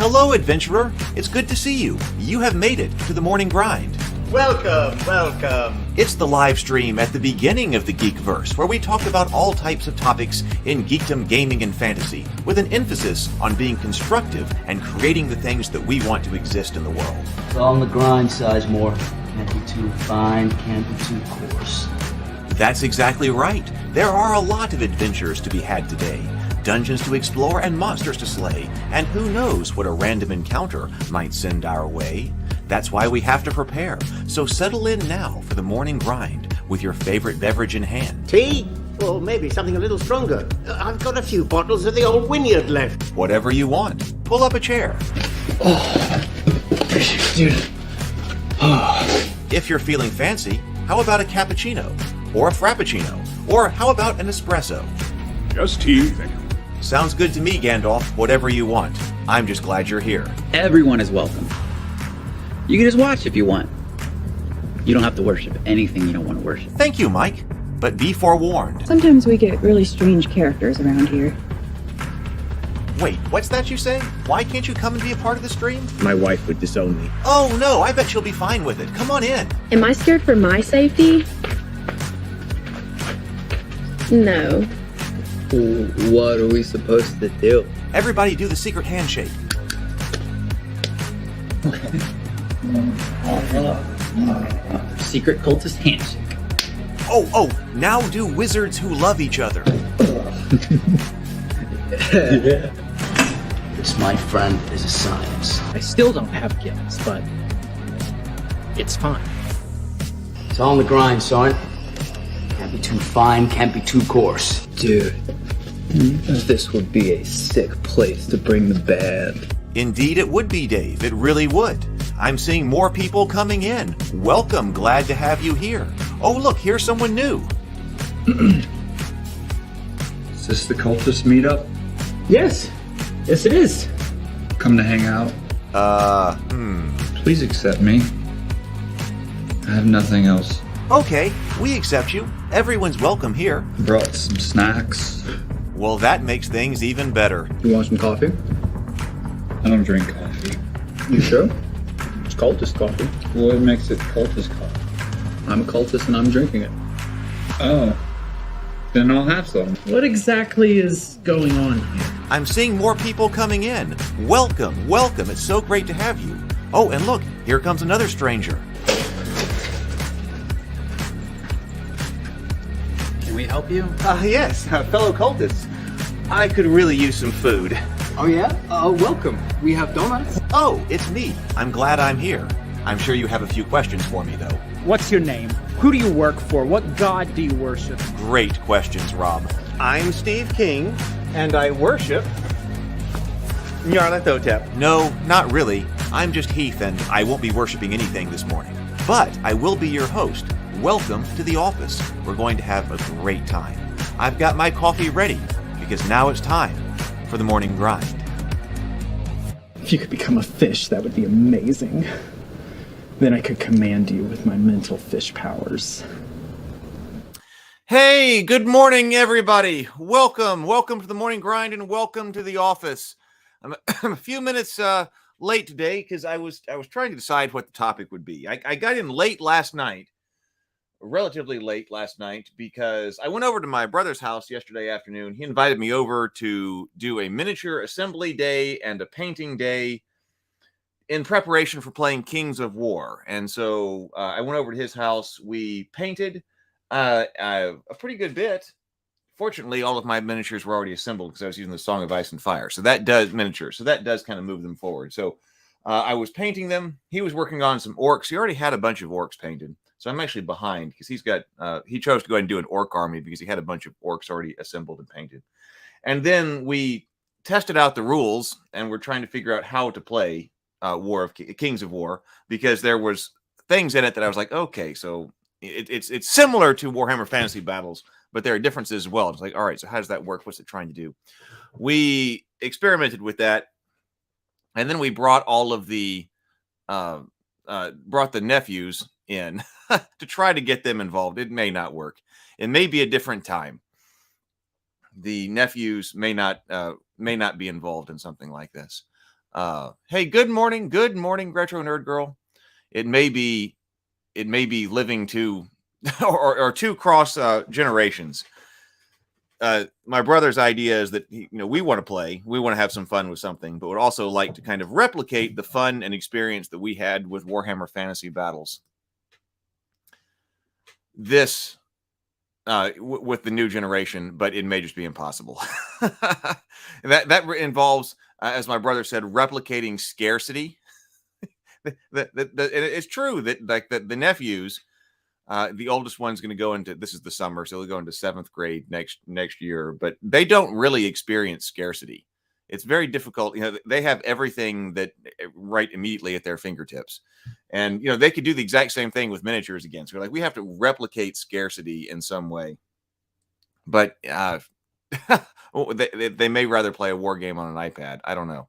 Hello, adventurer. It's good to see you. You have made it to the morning grind. Welcome, welcome. It's the live stream at the beginning of the Geekverse, where we talk about all types of topics in geekdom, gaming, and fantasy, with an emphasis on being constructive and creating the things that we want to exist in the world. It's all on the grind, Sizemore. Can't be too fine, can't be too coarse. That's exactly right. There are a lot of adventures to be had today. Dungeons to explore and monsters to slay, and who knows what a random encounter might send our way. That's why we have to prepare, so settle in now for the morning grind with your favorite beverage in hand. Tea? Or maybe something a little stronger. I've got a few bottles of the old Wynyard left. Whatever you want. Pull up a chair. Dude. If you're feeling fancy, how about a cappuccino? Or a frappuccino? Or how about an espresso? Just tea, thank you. Sounds good to me, Gandalf. Whatever you want. I'm just glad you're here. Everyone is welcome. You can just watch if you want. You don't have to worship anything you don't want to worship. Thank you, Mike. But be forewarned. Sometimes we get really strange characters around here. Wait, what's that you say? Why can't you come and be a part of the stream? My wife would disown me. Oh no, I bet she'll be fine with it. Come on in. Am I scared for my safety? No. What are we supposed to do? Everybody do the secret handshake. Secret cultist handshake. Oh, now do wizards who love each other. This, my friend, is a science. I still don't have gills, but it's fine. It's all on the grind, son. Can't be too fine, can't be too coarse. Dude, this would be a sick place to bring the band. Indeed it would be, Dave. It really would. I'm seeing more people coming in. Welcome, glad to have you here. Oh look, here's someone new. Is this the cultist meetup? Yes it is. Come to hang out? Please accept me. I have nothing else. Okay, we accept you. Everyone's welcome here. Brought some snacks. Well, that makes things even better. You want some coffee? I don't drink coffee. You sure? It's cultist coffee. What makes it cultist coffee? I'm a cultist and I'm drinking it. Oh. Then I'll have some. What exactly is going on here? I'm seeing more people coming in. Welcome. It's so great to have you. Oh, and look, here comes another stranger. Can we help you? Yes, fellow cultists. I could really use some food. Oh yeah? Welcome. We have donuts. Oh, it's me. I'm glad I'm here. I'm sure you have a few questions for me, though. What's your name? Who do you work for? What god do you worship? Great questions, Rob. I'm Steve King, and I worship Nyarlathotep. No, not really. I'm just Heath, and I won't be worshiping anything this morning. But I will be your host. Welcome to the office. We're going to have a great time. I've got my coffee ready, because now it's time for the morning grind. If you could become a fish, that would be amazing. Then I could command you with my mental fish powers. Hey, good morning, everybody. Welcome to the morning grind, and welcome to the office. I'm a few minutes late today because I was trying to decide what the topic would be. I got in late last night, relatively late last night, because I went over to my brother's house yesterday afternoon. He invited me over to do a miniature assembly day and a painting day in preparation for playing Kings of War. And so I went over to his house. We painted a pretty good bit. Fortunately, all of my miniatures were already assembled because I was using the Song of Ice and Fire. So that does kind of move them forward. So I was painting them. He was working on some orcs. He already had a bunch of orcs painted. So I'm actually behind because he chose to go ahead and do an orc army because he had a bunch of orcs already assembled and painted. And then we tested out the rules and we're trying to figure out how to play Kings of War, because there was things in it that I was like, okay, so it's similar to Warhammer Fantasy Battles, but there are differences as well. It's like, all right, so how does that work? What's it trying to do? We experimented with that, and then we brought all of the brought the nephews in to try to get them involved. It may not work. It may be a different time. The nephews may not be involved in something like this. Hey, good morning, Retro Nerd Girl. It may be living to or two cross generations. My brother's idea is that we want to play, we want to have some fun with something, but would also like to kind of replicate the fun and experience that we had with Warhammer Fantasy Battles. This with the new generation, but it may just be impossible. that involves, as my brother said, replicating scarcity. It's true that like the nephews, the oldest one's going to go into, this is the summer, so they'll go into 7th grade next year, but they don't really experience scarcity. It's very difficult. They have everything that right immediately at their fingertips. And, they could do the exact same thing with miniatures again. So we have to replicate scarcity in some way. But they may rather play a war game on an iPad. I don't know.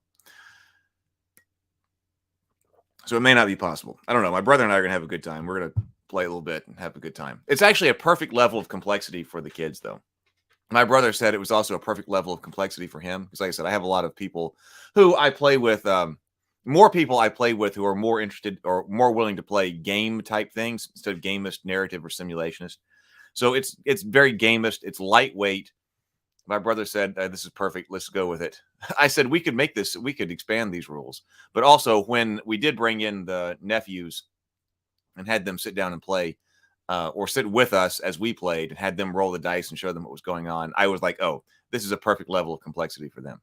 So it may not be possible. I don't know. My brother and I are going to have a good time. We're going to play a little bit and have a good time. It's actually a perfect level of complexity for the kids, though. My brother said it was also a perfect level of complexity for him. Because like I said, I have a lot of people who I play with, more people I play with who are more interested or more willing to play game type things instead of gamist, narrative, or simulationist. So it's very gamist. It's lightweight. My brother said, this is perfect. Let's go with it. I said, we could make this, we could expand these rules. But also when we did bring in the nephews and had them sit down and play, or sit with us as we played and had them roll the dice and show them what was going on, I was like, oh, this is a perfect level of complexity for them.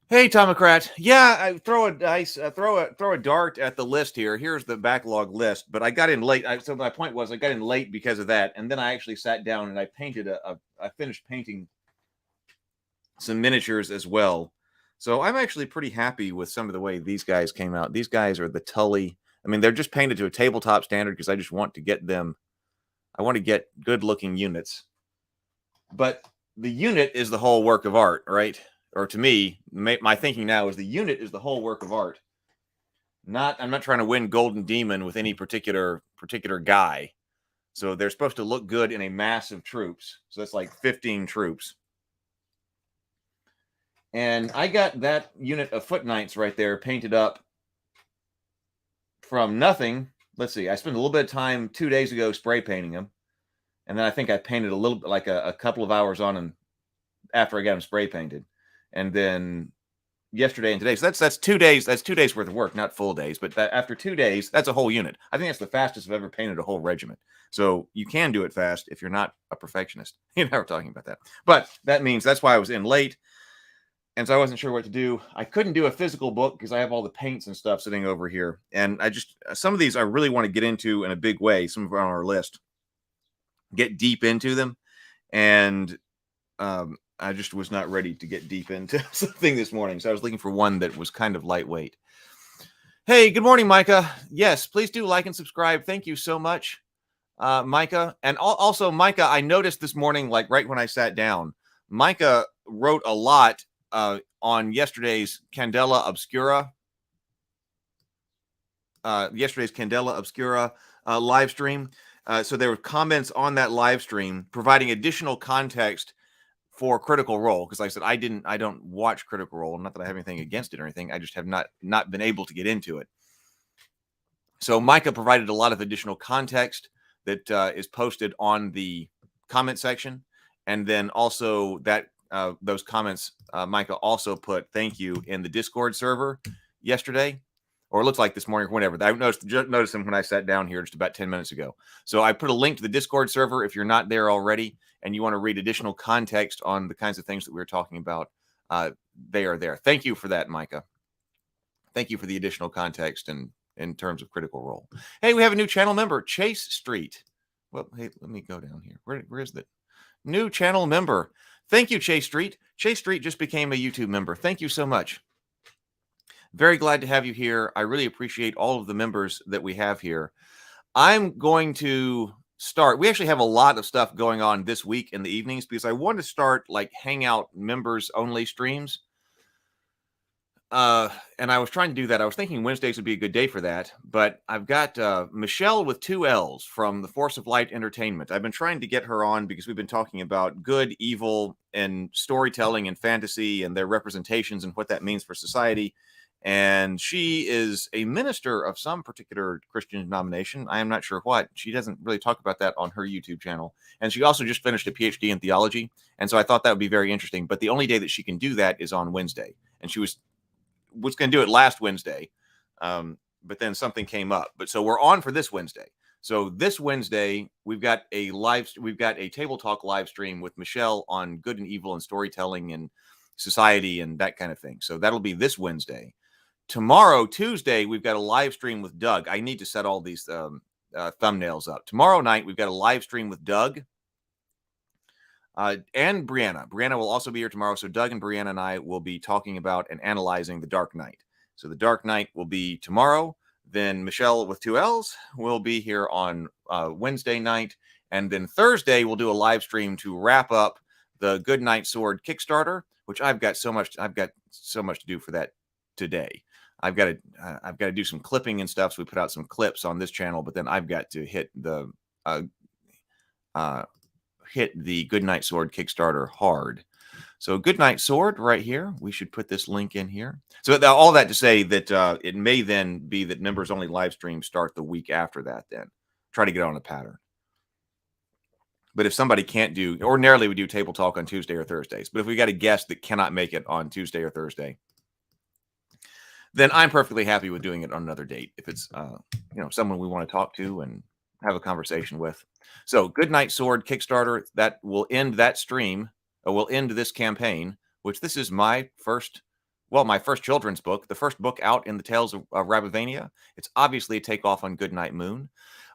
Hey, Tomocrat. Yeah, I throw a dice, throw a dart at the list here. Here's the backlog list, but I got in late. So my point was I got in late because of that. And then I actually sat down and I painted I finished painting some miniatures as well. So I'm actually pretty happy with some of the way these guys came out. These guys are the Tully. I mean, they're just painted to a tabletop standard because I just want to get them. I want to get good looking units. But the unit is the whole work of art, right? Or to me, my thinking now is the unit is the whole work of art. I'm not trying to win Golden Demon with any particular guy. So they're supposed to look good in a mass of troops. So that's like 15 troops. And I got that unit of Foot Knights right there painted up from nothing. Let's see. I spent a little bit of time 2 days ago spray painting them. And then I think I painted a little bit, like a couple of hours on them after I got them spray painted. And then yesterday and today. So that's 2 days. That's 2 days worth of work, not full days. But after 2 days, that's a whole unit. I think that's the fastest I've ever painted a whole regiment. So you can do it fast if you're not a perfectionist. You know, we're talking about that. But that means that's why I was in late. And so I wasn't sure what to do. I couldn't do a physical book because I have all the paints and stuff sitting over here. And some of these I really want to get into in a big way. Some of them are on our list. Get deep into them. And I just was not ready to get deep into something this morning. So I was looking for one that was kind of lightweight. Hey, good morning, Micah. Yes, please do like and subscribe. Thank you so much, Micah. And also, Micah, I noticed this morning, like right when I sat down, Micah wrote a lot on yesterday's Candela Obscura. Live stream. So there were comments on that live stream providing additional context for Critical Role, because like I said, I don't watch Critical Role. Not that I have anything against it or anything. I just have not been able to get into it. So Micah provided a lot of additional context that is posted on the comment section, and then also that those comments, Micah also put thank you in the Discord server yesterday, or it looks like this morning or whenever. I noticed him when I sat down here just about 10 minutes ago. So I put a link to the Discord server if you're not there already and you want to read additional context on the kinds of things that we were talking about. They are there. Thank you for that, Micah. Thank you for the additional context and in terms of Critical Role. Hey, we have a new channel member, Chase Street. Well, hey, let me go down here. Where is that? New channel member. Thank you, Chase Street. Chase Street just became a YouTube member. Thank you so much. Very glad to have you here. I really appreciate all of the members that we have here. I'm going to start. We actually have a lot of stuff going on this week in the evenings because I want to start like hangout members only streams. And I was trying to do that. I was thinking Wednesdays would be a good day for that, but I've got Michelle with 2 L's from the Force of Light Entertainment. I've been trying to get her on because we've been talking about good, evil, and storytelling and fantasy and their representations and what that means for society. And she is a minister of some particular Christian denomination. I am not sure what. She doesn't really talk about that on her YouTube channel. And she also just finished a PhD in theology. And so I thought that would be very interesting. But the only day that she can do that is on Wednesday. And she was going to do it last Wednesday. But then something came up. But so we're on for this Wednesday. So this Wednesday, we've got a Table Talk live stream with Michelle on good and evil and storytelling and society and that kind of thing. So that'll be this Wednesday. Tomorrow, Tuesday, we've got a live stream with Doug. I need to set all these thumbnails up. Tomorrow night, we've got a live stream with Doug and Brianna. Brianna will also be here tomorrow. So Doug and Brianna and I will be talking about and analyzing The Dark Knight. So The Dark Knight will be tomorrow. Then Michelle with 2 L's will be here on Wednesday night. And then Thursday, we'll do a live stream to wrap up the Good Night Sword Kickstarter, which I've got so much to do for that today. I've got to do some clipping and stuff. So we put out some clips on this channel, but then I've got to hit the Good Night Sword Kickstarter hard. So Good Night Sword right here. We should put this link in here. So all that to say that it may then be that members only live streams start the week after that. Then try to get on a pattern. But if somebody can't do, ordinarily we do Table Talk on Tuesday or Thursdays. But if we got a guest that cannot make it on Tuesday or Thursday, then I'm perfectly happy with doing it on another date. If it's, someone we want to talk to and have a conversation with. So Good Night Sword Kickstarter, that will end that stream, will end this campaign, which this is my first children's book, the first book out in the Tales of Rabavania. It's obviously a takeoff on Goodnight Moon,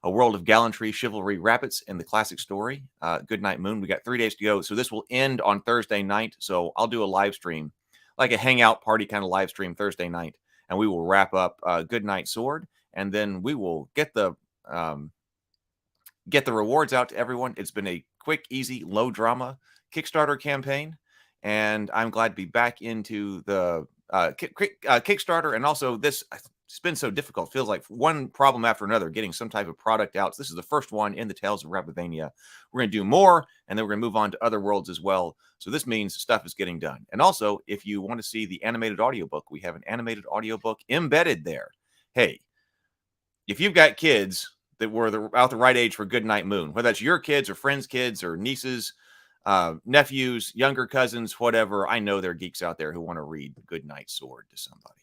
a world of gallantry, chivalry, rabbits, and the classic story, Goodnight Moon. We got 3 days to go. So this will end on Thursday night. So I'll do a live stream, like a hangout party kind of live stream Thursday night. And we will wrap up Good Night Sword, and then we will get the rewards out to everyone. It's been a quick, easy, low drama Kickstarter campaign, and I'm glad to be back into the Kickstarter. And also, it's been so difficult. Feels like one problem after another, getting some type of product out. So this is the first one in the Tales of Rabavania. We're going to do more, and then we're going to move on to other worlds as well. So this means stuff is getting done. And also, if you want to see the animated audiobook, we have an animated audiobook embedded there. Hey, if you've got kids that were about the right age for Goodnight Moon, whether that's your kids or friends' kids or nieces, nephews, younger cousins, whatever, I know there are geeks out there who want to read Goodnight Sword to somebody.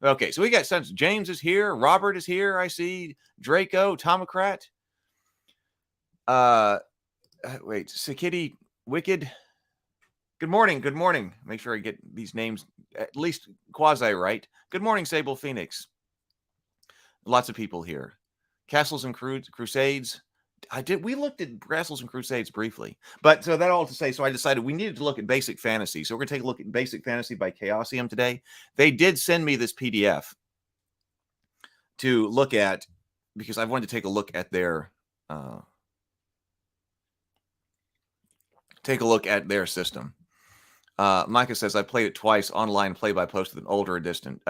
Okay, so we got some. James is here. Robert is here. I see Draco, Tomocrat. Wait, Sikitty, Wicked. Good morning. Good morning. Make sure I get these names at least quasi right. Good morning, Sable Phoenix. Lots of people here. Castles and Crusades. We looked at Castles and Crusades briefly, but so that all to say, so I decided we needed to look at Basic Fantasy. So we're going to take a look at Basic Fantasy by Chaosium today. They did send me this PDF to look at because I wanted to take a look at their system. Micah says I played it twice online play-by-post with an older edition.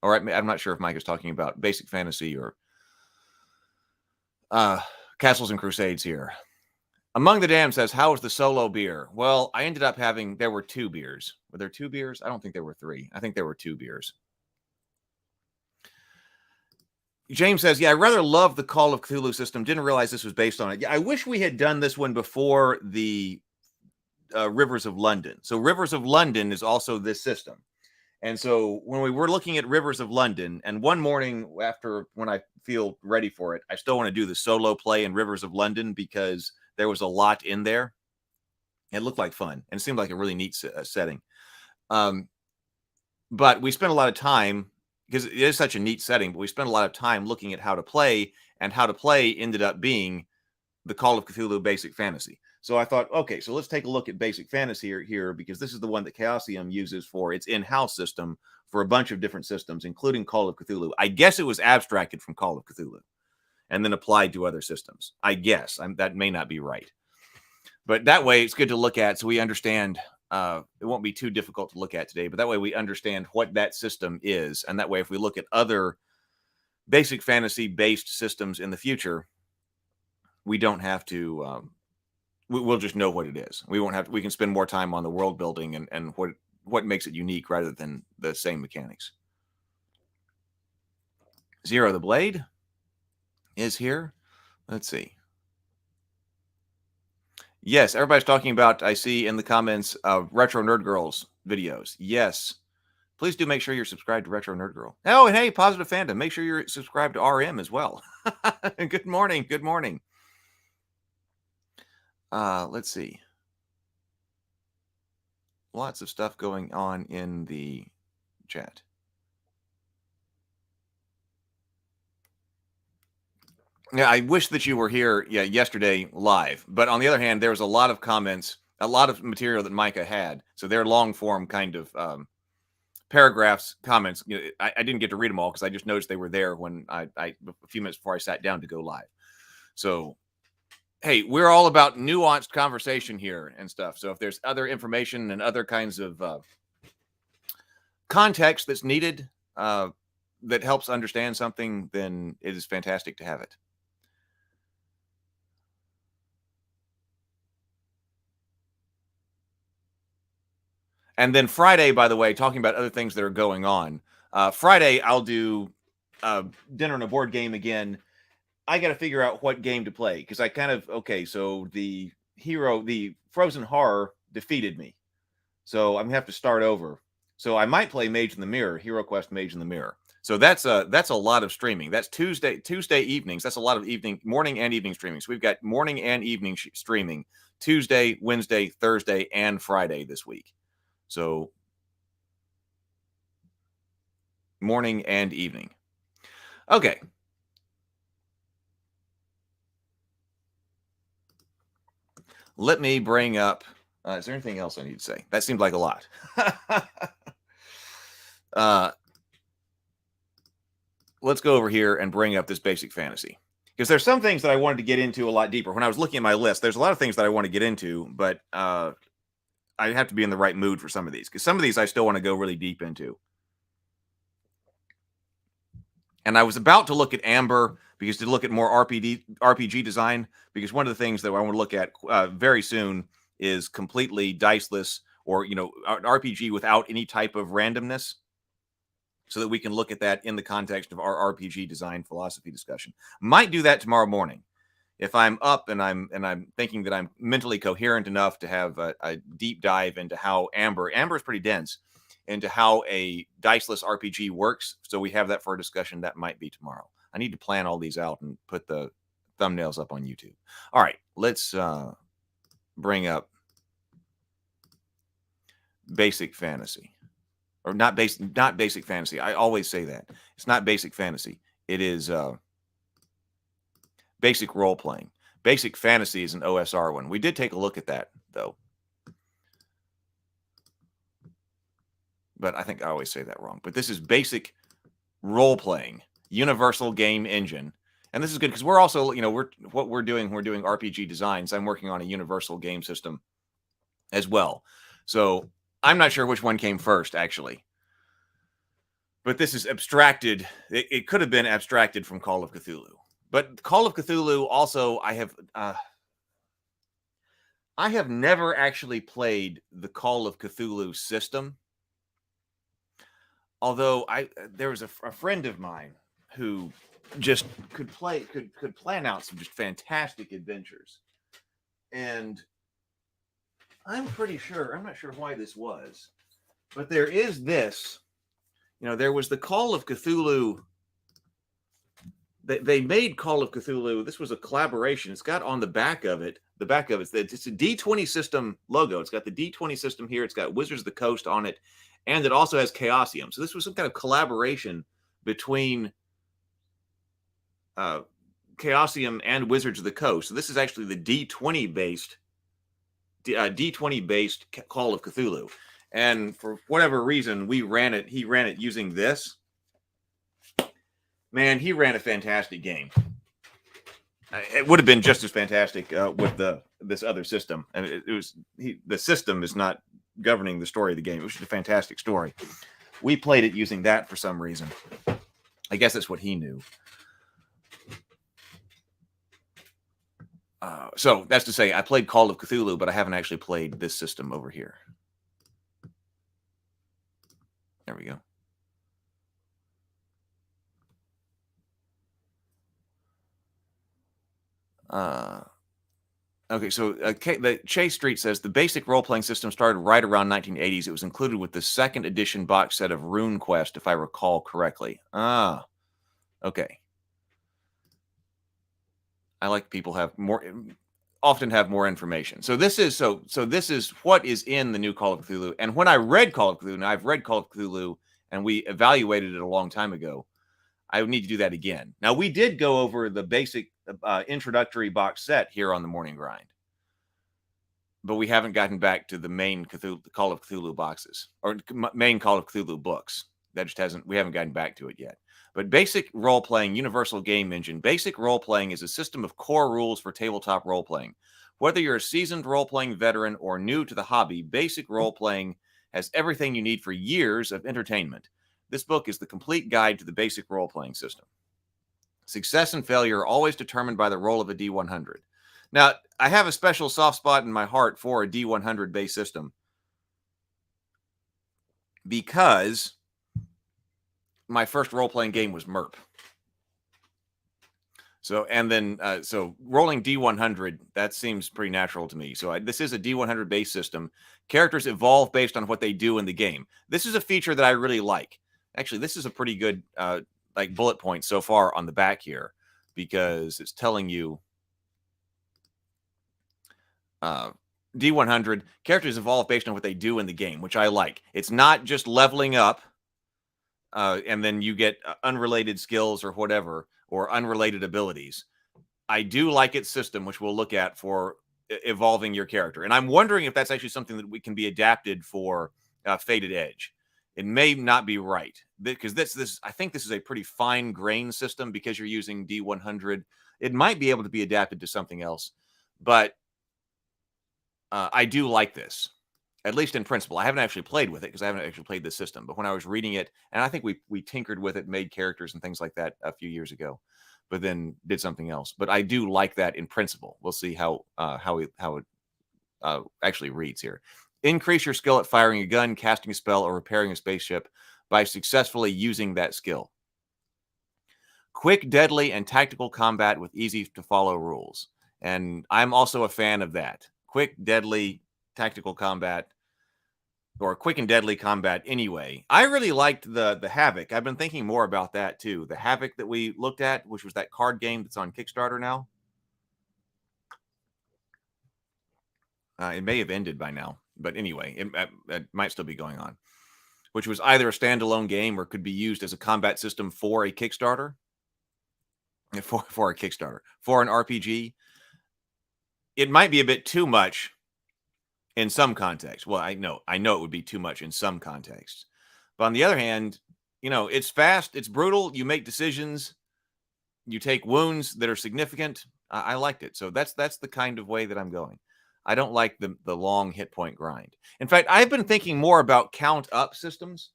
All right, I'm not sure if Micah's talking about Basic Fantasy or Castles and Crusades here. Among the Damned says, how was the solo beer? Well, I ended up there were 2 beers. Were there 2 beers? I don't think there were 3. I think there were 2 beers. James says, yeah, I rather love the Call of Cthulhu system. Didn't realize this was based on it. Yeah, I wish we had done this one before the Rivers of London. So Rivers of London is also this system. And so when we were looking at Rivers of London, and one morning when I feel ready for it, I still want to do the solo play in Rivers of London because there was a lot in there. It looked like fun, and it seemed like a really neat setting. But we spent a lot of time, because it is such a neat setting, but we spent a lot of time looking at how to play, and how to play ended up being the Call of Cthulhu Basic Fantasy. So I thought, okay, so let's take a look at Basic Fantasy here because this is the one that Chaosium uses for its in-house system for a bunch of different systems, including Call of Cthulhu. I guess it was abstracted from Call of Cthulhu and then applied to other systems. I guess. That may not be right. But that way, it's good to look at so we understand it won't be too difficult to look at today, but that way we understand what that system is. And that way, if we look at other basic fantasy based systems in the future, we don't have to, we'll just know what it is. We won't have to, we can spend more time on the world building and what makes it unique rather than the same mechanics. Zero the Blade is here. Let's see. Yes, everybody's talking about, I see in the comments, Retro Nerd Girls videos. Yes. Please do make sure you're subscribed to Retro Nerd Girl. Oh, and hey, Positive Fandom, make sure you're subscribed to RM as well. Good morning. Good morning. Let's see. Lots of stuff going on in the chat. Yeah, I wish that you were here yesterday live. But on the other hand, there was a lot of comments, a lot of material that Micah had. So they're long form kind of paragraphs, comments. You know, I didn't get to read them all because I just noticed they were there when a few minutes before I sat down to go live. So, hey, we're all about nuanced conversation here and stuff. So if there's other information and other kinds of context that's needed that helps understand something, then it is fantastic to have it. And then Friday, by the way, talking about other things that are going on. Friday, I'll do dinner and a board game again. I got to figure out what game to play because I kind of, okay, so the Frozen Horror defeated me. So I'm going to have to start over. So I might play Mage in the Mirror, Hero Quest Mage in the Mirror. So that's a lot of streaming. That's Tuesday evenings. That's a lot of morning and evening streaming. So we've got morning and evening streaming Tuesday, Wednesday, Thursday, and Friday this week. So morning and evening. Okay. Let me bring up, is there anything else I need to say? That seemed like a lot. Let's go over here and bring up this basic fantasy. Because there's some things that I wanted to get into a lot deeper. When I was looking at my list, there's a lot of things that I want to get into, but I have to be in the right mood for some of these. Because some of these I still want to go really deep into. And I was about to look at Amber, because to look at more RPG design, because one of the things that I want to look at very soon is completely diceless, or, you know, an RPG without any type of randomness, so that we can look at that in the context of our RPG design philosophy discussion. Might do that tomorrow morning. If I'm up and I'm thinking that I'm mentally coherent enough to have a deep dive into how Amber is pretty dense, into how a diceless RPG works. So we have that for a discussion. That might be tomorrow. I need to plan all these out and put the thumbnails up on YouTube. All right, let's bring up basic fantasy. Or not basic fantasy. I always say that. It's not basic fantasy. It is basic role playing. Basic fantasy is an OSR one. We did take a look at that, though. But I think I always say that wrong. But this is basic role playing, universal game engine. And this is good because we're also, you know, we're doing RPG designs. I'm working on a universal game system as well. So I'm not sure which one came first, actually. But this is abstracted. It could have been abstracted from Call of Cthulhu. But Call of Cthulhu also, I have never actually played the Call of Cthulhu system. Although there was a friend of mine who just could plan out some just fantastic adventures. And I'm pretty sure, I'm not sure why this was, but there is this, you know, there was the Call of Cthulhu. They made Call of Cthulhu. This was a collaboration. It's got on the back of it, it's a D20 system logo. It's got the D20 system here. It's got Wizards of the Coast on it. And it also has Chaosium. So this was some kind of collaboration between Chaosium and Wizards of the Coast. So this is actually the D20 based Call of Cthulhu. And for whatever reason, he ran it using this. Man, he ran a fantastic game. It would have been just as fantastic with this other system. And the system is not governing the story of the game. It was just a fantastic story. We played it using that for some reason. I guess that's what he knew. So that's to say, I played Call of Cthulhu, but I haven't actually played this system over here. There we go. Okay, so the Chase Street says the basic role-playing system started right around 1980s. It was included with the second edition box set of Rune Quest, if I recall correctly. Ah, okay. I like people often have more information. So this is this is what is in the new Call of Cthulhu. And when I read Call of Cthulhu, and I've read Call of Cthulhu, and we evaluated it a long time ago, I would need to do that again. Now, we did go over the basic introductory box set here on the Morning Grind, but we haven't gotten back to the main Call of Cthulhu boxes or main Call of Cthulhu books. That just hasn't, we haven't gotten back to it yet. But basic role-playing universal game engine. Basic role-playing is a system of core rules for tabletop role-playing. Whether you're a seasoned role-playing veteran or new to the hobby, basic role-playing has everything you need for years of entertainment. This book is the complete guide to the basic role-playing system. Success and failure are always determined by the roll of a D100. Now, I have a special soft spot in my heart for a D100 base system because my first role-playing game was MERP. So, and then, so rolling D100, that seems pretty natural to me. So this is a D100 base system. Characters evolve based on what they do in the game. This is a feature that I really like. Actually, this is a pretty good like bullet point so far on the back here, because it's telling you D100 characters evolve based on what they do in the game, which I like. It's not just leveling up and then you get unrelated skills or whatever, or unrelated abilities. I do like its system, which we'll look at for evolving your character. And I'm wondering if that's actually something that we can be adapted for Faded Edge. It may not be right, because this I think this is a pretty fine grain system because you're using D100. It might be able to be adapted to something else, but I do like this, at least in principle. I haven't actually played with it because I haven't actually played this system. But when I was reading it, and I think we tinkered with it, made characters and things like that a few years ago, but then did something else. But I do like that in principle. We'll see how it actually reads here. Increase your skill at firing a gun, casting a spell, or repairing a spaceship by successfully using that skill. Quick, deadly, and tactical combat with easy-to-follow rules. And I'm also a fan of that. Quick, deadly, tactical combat, or quick and deadly combat anyway. I really liked the Havoc. I've been thinking more about that, too. The Havoc that we looked at, which was that card game that's on Kickstarter now. It may have ended by now. But anyway, it might still be going on, which was either a standalone game or could be used as a combat system for a Kickstarter. For a Kickstarter. For an RPG. It might be a bit too much in some context. Well, I know it would be too much in some contexts. But on the other hand, it's fast, it's brutal, you make decisions, you take wounds that are significant. I liked it. So that's the kind of way that I'm going. I don't like the long hit point grind. In fact, I've been thinking more about count up systems.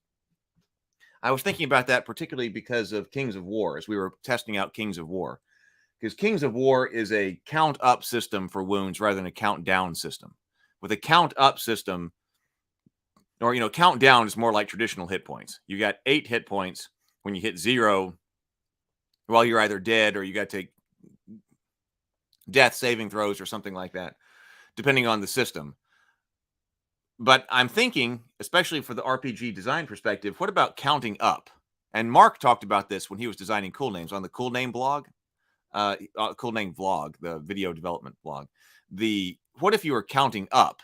I was thinking about that particularly because of Kings of War, as we were testing out Kings of War. Because Kings of War is a count up system for wounds rather than a count down system. With a count up system, or count down is more like traditional hit points. You got 8 hit points. When you hit 0, well, you're either dead or you got to take death saving throws or something like that, depending on the system. But I'm thinking, especially for the RPG design perspective, what about counting up? And Mark talked about this when he was designing Cool Names on the Cool Name blog, Cool Name vlog, the video development blog. What if you were counting up?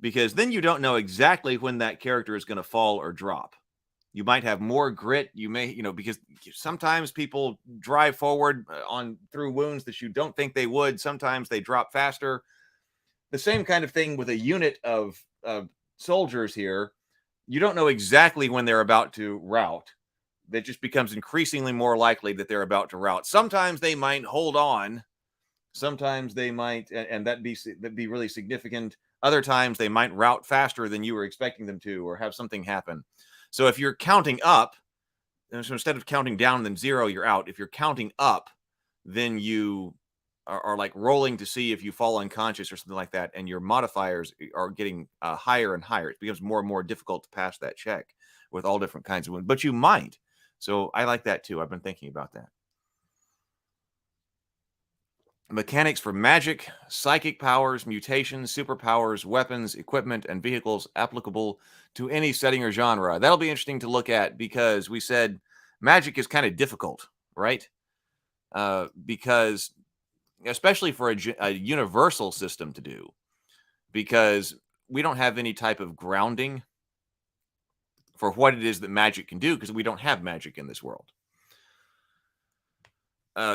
Because then you don't know exactly when that character is going to fall or drop. You might have more grit. You may, because sometimes people drive forward through wounds that you don't think they would. Sometimes they drop faster. The same kind of thing with a unit of soldiers here. You don't know exactly when they're about to rout. That just becomes increasingly more likely that they're about to rout. Sometimes they might hold on. Sometimes they might, and that'd be really significant. Other times they might route faster than you were expecting them to, or have something happen. So if you're counting up, so instead of counting down then 0, you're out. If you're counting up, then you are like rolling to see if you fall unconscious or something like that, and your modifiers are getting higher and higher. It becomes more and more difficult to pass that check with all different kinds of wounds, but you might. So I like that too. I've been thinking about that. Mechanics for magic, psychic powers, mutations, superpowers, weapons, equipment, and vehicles applicable to any setting or genre. That'll be interesting to look at because we said magic is kind of difficult, right? Because especially for a universal system to do, because we don't have any type of grounding for what it is that magic can do, because we don't have magic in this world.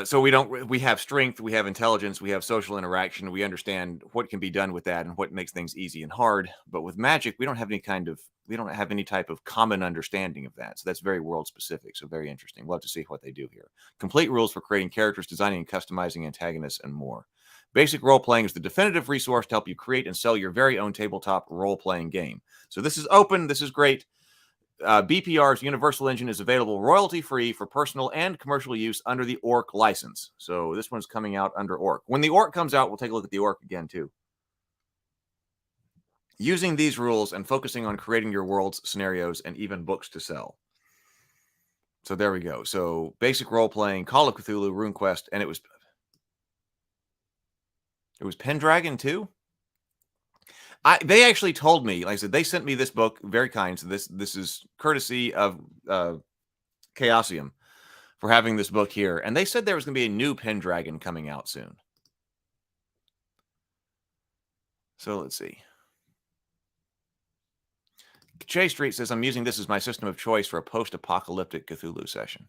So we have strength, we have intelligence, we have social interaction. We understand what can be done with that and what makes things easy and hard. But with magic, we don't have any type of common understanding of that. So that's very world specific. So very interesting. We'll have to see what they do here. Complete rules for creating characters, designing and customizing antagonists, and more. Basic Role-Playing is the definitive resource to help you create and sell your very own tabletop role-playing game. So this is open. This is great. BPR's Universal Engine is available royalty-free for personal and commercial use under the ORC license. So this one's coming out under ORC. When the ORC comes out, we'll take a look at the ORC again, too. Using these rules and focusing on creating your worlds, scenarios, and even books to sell. So there we go. So basic role-playing, Call of Cthulhu, RuneQuest, and it was Pendragon, too? They actually told me, like I said, they sent me this book, very kind. So this is courtesy of Chaosium for having this book here. And they said there was going to be a new Pendragon coming out soon. So let's see. Chase Street says, I'm using this as my system of choice for a post-apocalyptic Cthulhu session.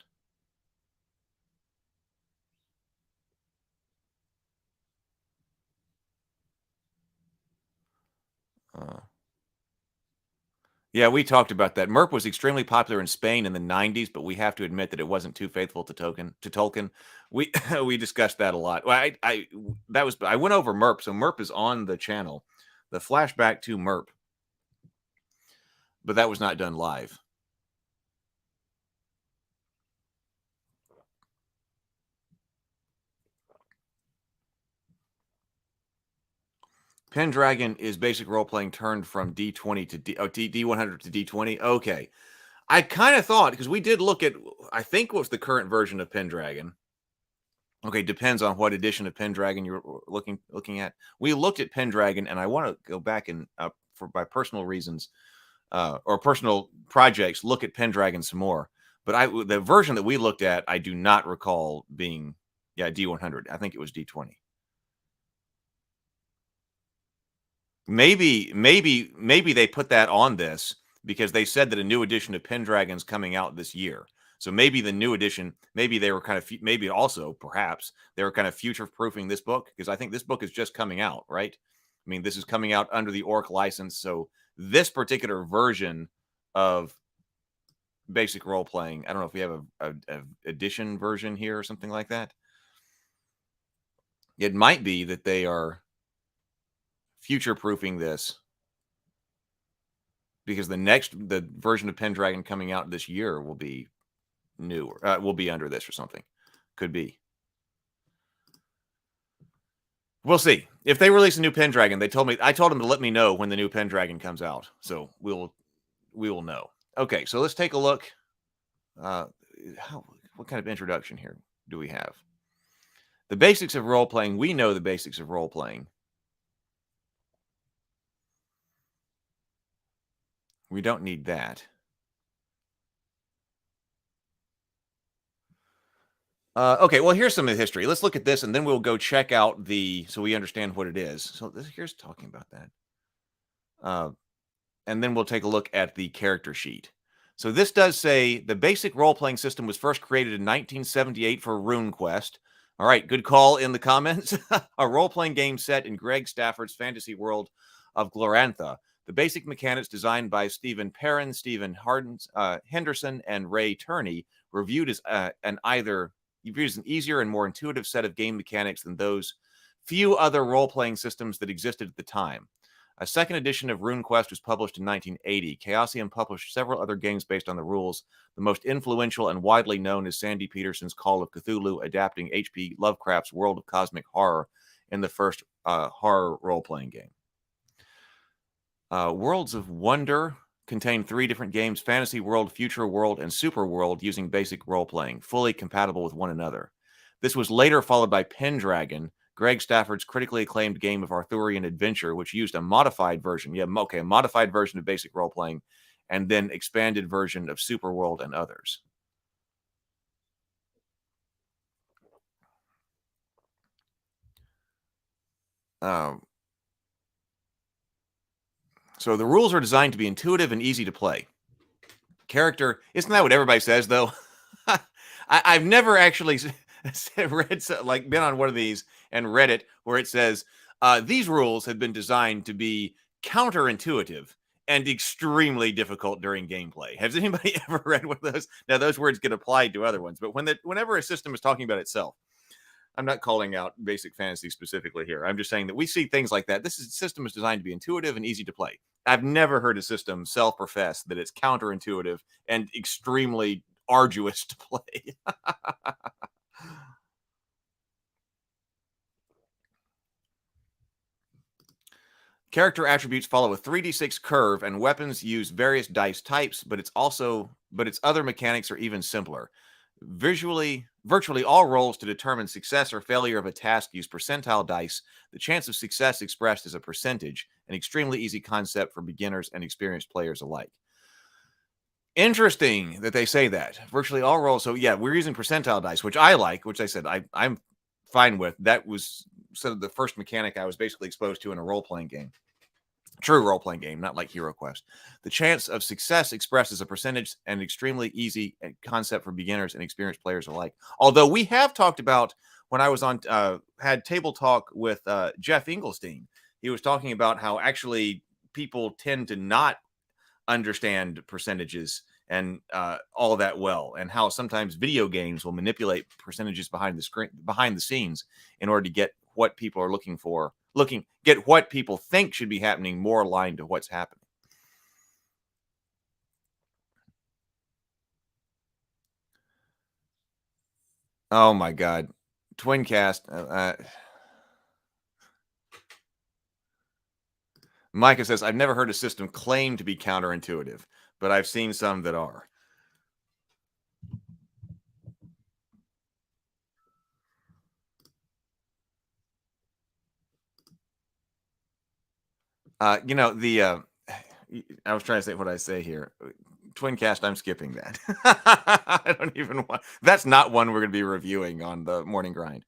Yeah, we talked about that. Merp was extremely popular in Spain in the 90s, but we have to admit that it wasn't too faithful to Tolkien. We discussed that a lot. Well, I went over Merp, so Merp is on the channel. The flashback to Merp, but that was not done live. Pendragon is basic role-playing turned from D20 to D100 to D20. Okay. I kind of thought, because we did look at, I think what's the current version of Pendragon. Okay, depends on what edition of Pendragon you're looking at. We looked at Pendragon, and I want to go back and, by personal reasons, or personal projects, look at Pendragon some more. But the version that we looked at, I do not recall being, D100. I think it was D20. Maybe they put that on this because they said that a new edition of Pendragon's coming out this year. So maybe the new edition, maybe they were perhaps they were kind of future-proofing this book, because I think this book is just coming out, right? I mean, this is coming out under the ORC license. So this particular version of basic role-playing, I don't know if we have a edition version here or something like that. It might be that they are future-proofing this because the version of Pendragon coming out this year will be new, or will be under this or something. Could be. We'll see. If they release a new Pendragon, I told them to let me know when the new Pendragon comes out. So we will know. Okay, so let's take a look. What kind of introduction here do we have? The basics of role-playing. We know the basics of role-playing. We don't need that. Okay, well, here's some of the history. Let's look at this, and then we'll go check out so we understand what it is. So here's talking about that. And then we'll take a look at the character sheet. So this does say the basic role-playing system was first created in 1978 for RuneQuest. All right, good call in the comments. A role-playing game set in Greg Stafford's fantasy world of Glorantha. The basic mechanics designed by Stephen Perrin, Stephen Henderson, and Ray Turney were viewed as an easier and more intuitive set of game mechanics than those few other role-playing systems that existed at the time. A second edition of RuneQuest was published in 1980. Chaosium published several other games based on the rules. The most influential and widely known is Sandy Peterson's Call of Cthulhu, adapting H.P. Lovecraft's World of Cosmic Horror in the first horror role-playing game. Worlds of Wonder contain 3 different games: Fantasy World, Future World, and Super World, using basic role-playing, fully compatible with one another. This was later followed by Pendragon, Greg Stafford's critically acclaimed game of Arthurian adventure, which used a modified version. A modified version of basic role-playing, and then expanded version of Super World and others. So the rules are designed to be intuitive and easy to play. Character, isn't that what everybody says, though? I've never actually read, like, been on one of these and read it where it says, these rules have been designed to be counterintuitive and extremely difficult during gameplay. Has anybody ever read one of those? Now, those words get applied to other ones, but whenever a system is talking about itself, I'm not calling out basic fantasy specifically here. I'm just saying that we see things like that. This system is designed to be intuitive and easy to play. I've never heard a system self-profess that it's counterintuitive and extremely arduous to play. Character attributes follow a 3d6 curve, and weapons use various dice types, but its other mechanics are even simpler. Virtually all rolls to determine success or failure of a task use percentile dice, the chance of success expressed as a percentage, an extremely easy concept for beginners and experienced players alike. Interesting that they say that. Virtually all rolls. So yeah, we're using percentile dice, which I like, which I said I'm fine with. That was sort of the first mechanic I was basically exposed to in a role-playing game. True role-playing game, not like HeroQuest. The chance of success expressed as a percentage, an extremely easy concept for beginners and experienced players alike. Although we have talked about, when I was on, had table talk with Jeff Engelstein, he was talking about how actually people tend to not understand percentages and all that well, and how sometimes video games will manipulate percentages behind the scenes in order to get what people are looking for, get what people think should be happening more aligned to what's happening. Oh my God. Twincast. Micah says, I've never heard a system claim to be counterintuitive, but I've seen some that are. I was trying to say what I say here. Twincast, I'm skipping that. I don't even want. That's not one we're going to be reviewing on the Morning Grind.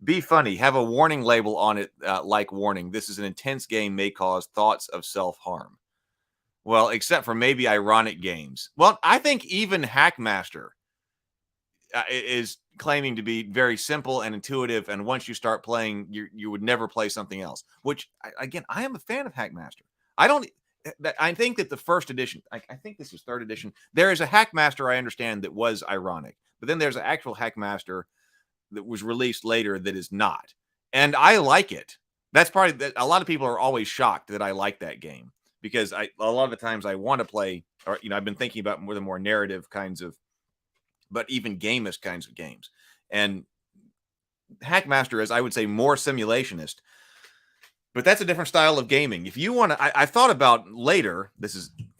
Be funny. Have a warning label on it, like warning. This is an intense game, may cause thoughts of self-harm. Well, except for maybe ironic games. Well, I think even Hackmaster is claiming to be very simple and intuitive, and once you start playing, you would never play something else. Which, again, I am a fan of Hackmaster. I think that the first edition, I think this is third edition, there is a Hackmaster I understand that was ironic, but then there's an actual Hackmaster that was released later that is not, and I like it. That's probably that. A lot of people are always shocked that I like that game, because a lot of the times I want to play, or I've been thinking about the more narrative kinds of, but even gamist kinds of games. And Hackmaster is, I would say, more simulationist, but that's a different style of gaming. If you want to, I thought about later,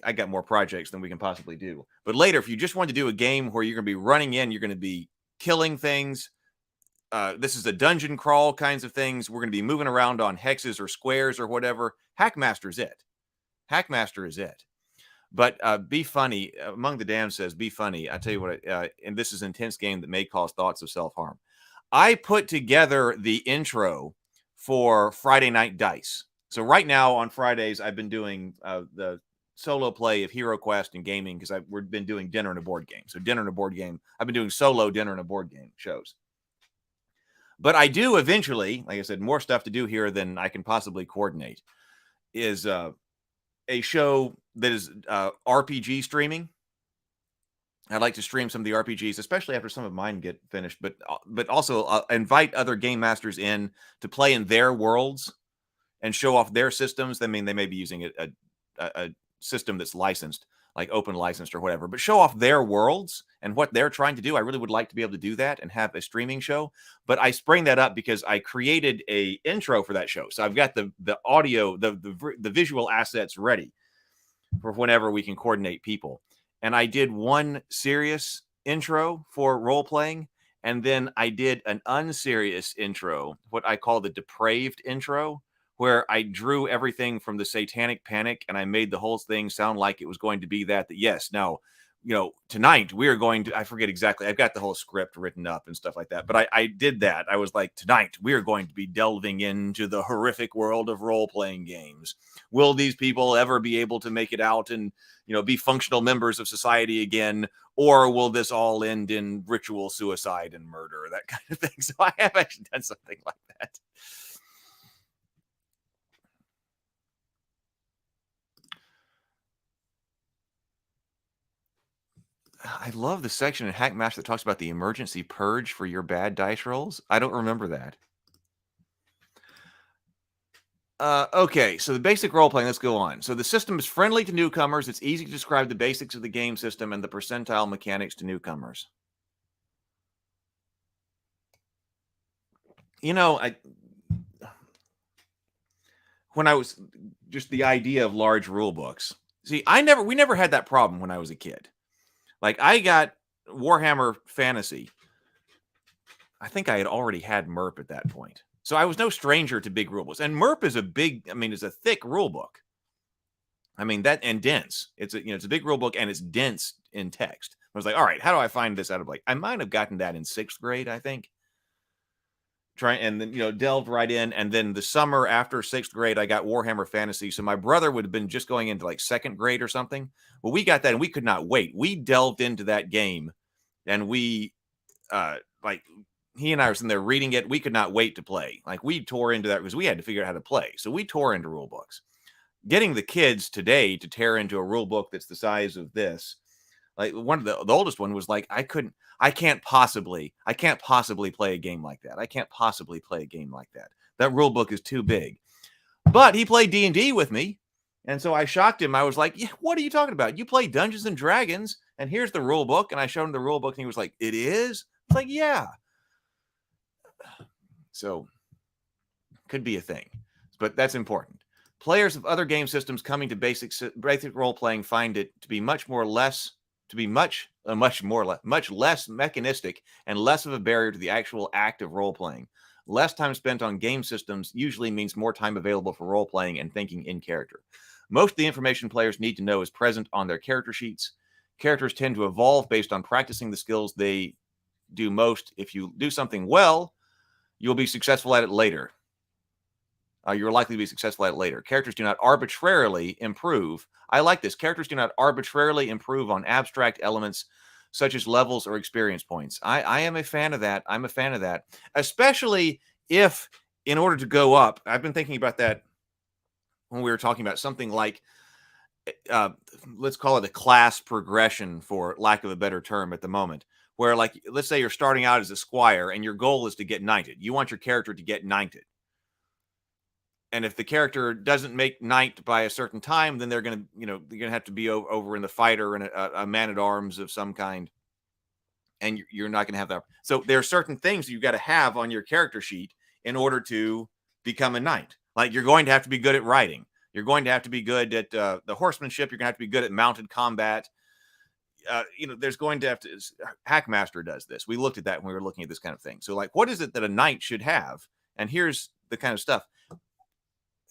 I got more projects than we can possibly do, but later, if you just want to do a game where you're going to be running in, you're going to be killing things, this is a dungeon crawl kinds of things, we're going to be moving around on hexes or squares or whatever, Hackmaster is it. Hackmaster is it. But Be Funny, Among the Damned says, be funny. I tell you what, and this is an intense game that may cause thoughts of self-harm. I put together the intro for Friday Night Dice. So right now on Fridays, I've been doing the solo play of HeroQuest and gaming, because we've been doing dinner and a board game. So dinner and a board game. I've been doing solo dinner and a board game shows. But I do eventually, like I said, more stuff to do here than I can possibly coordinate, is a show that is RPG streaming. I'd like to stream some of the RPGs, especially after some of mine get finished, but also invite other game masters in to play in their worlds and show off their systems. I mean, they may be using a system that's licensed, like open licensed or whatever, but show off their worlds and what they're trying to do. I really would like to be able to do that and have a streaming show. But I bring that up because I created a intro for that show. So I've got the audio, the visual assets ready for whenever we can coordinate people. And I did one serious intro for role playing, and then I did an unserious intro, what I call the depraved intro, where I drew everything from the Satanic Panic, and I made the whole thing sound like it was going to be that yes, now, tonight we are going to, I forget exactly, I've got the whole script written up and stuff like that, but I did that. I was like, tonight we are going to be delving into the horrific world of role-playing games. Will these people ever be able to make it out and, be functional members of society again? Or will this all end in ritual suicide and murder, that kind of thing? So I have actually done something like that. I love the section in Hackmaster that talks about the emergency purge for your bad dice rolls. I don't remember that. Okay, so the basic role-playing, let's go on. So the system is friendly to newcomers. It's easy to describe the basics of the game system and the percentile mechanics to newcomers. When I was just the idea of large rule books. See, we never had that problem when I was a kid. Like, I got Warhammer Fantasy. I think I had already had MERP at that point. So I was no stranger to big rule books. And MERP is is a thick rule book. I mean, that and dense. It's a big rule book and it's dense in text. I was like, all right, how do I find this out of I might have gotten that in 6th grade, I think. And then, delved right in. And then the summer after 6th grade, I got Warhammer Fantasy. So my brother would have been just going into 2nd grade or something. Well, we got that and we could not wait. We delved into that game and we, he and I were sitting there reading it. We could not wait to play. We tore into that because we had to figure out how to play. So we tore into rule books. Getting the kids today to tear into a rule book that's the size of this, one of the oldest one was I can't possibly play a game like that. I can't possibly play a game like that. That rule book is too big. But he played D&D with me. And so I shocked him. I was like, yeah, what are you talking about? You play Dungeons and Dragons and here's the rule book. And I showed him the rule book and he was like, it is? It's like, yeah. So could be a thing, but that's important. Players of other game systems coming to basic role playing find it to be much less mechanistic and less of a barrier to the actual act of role playing. Less time spent on game systems usually means more time available for role playing and thinking in character. Most of the information players need to know is present on their character sheets. Characters tend to evolve based on practicing the skills they do most. If you do something well, you'll be successful at it later. You're likely to be successful at it later. Characters do not arbitrarily improve. I like this. Characters do not arbitrarily improve on abstract elements such as levels or experience points. I am a fan of that. I'm a fan of that. Especially if, in order to go up, I've been thinking about that when we were talking about something like, let's call it a class progression, for lack of a better term at the moment, where let's say you're starting out as a squire and your goal is to get knighted. You want your character to get knighted. And if the character doesn't make knight by a certain time, then they're going to have to be over in the fighter and a man-at-arms of some kind. And you're not going to have that. So there are certain things you've got to have on your character sheet in order to become a knight. You're going to have to be good at riding. You're going to have to be good at the horsemanship. You're going to have to be good at mounted combat. There's going to have to. Hackmaster does this. We looked at that when we were looking at this kind of thing. So what is it that a knight should have? And here's the kind of stuff.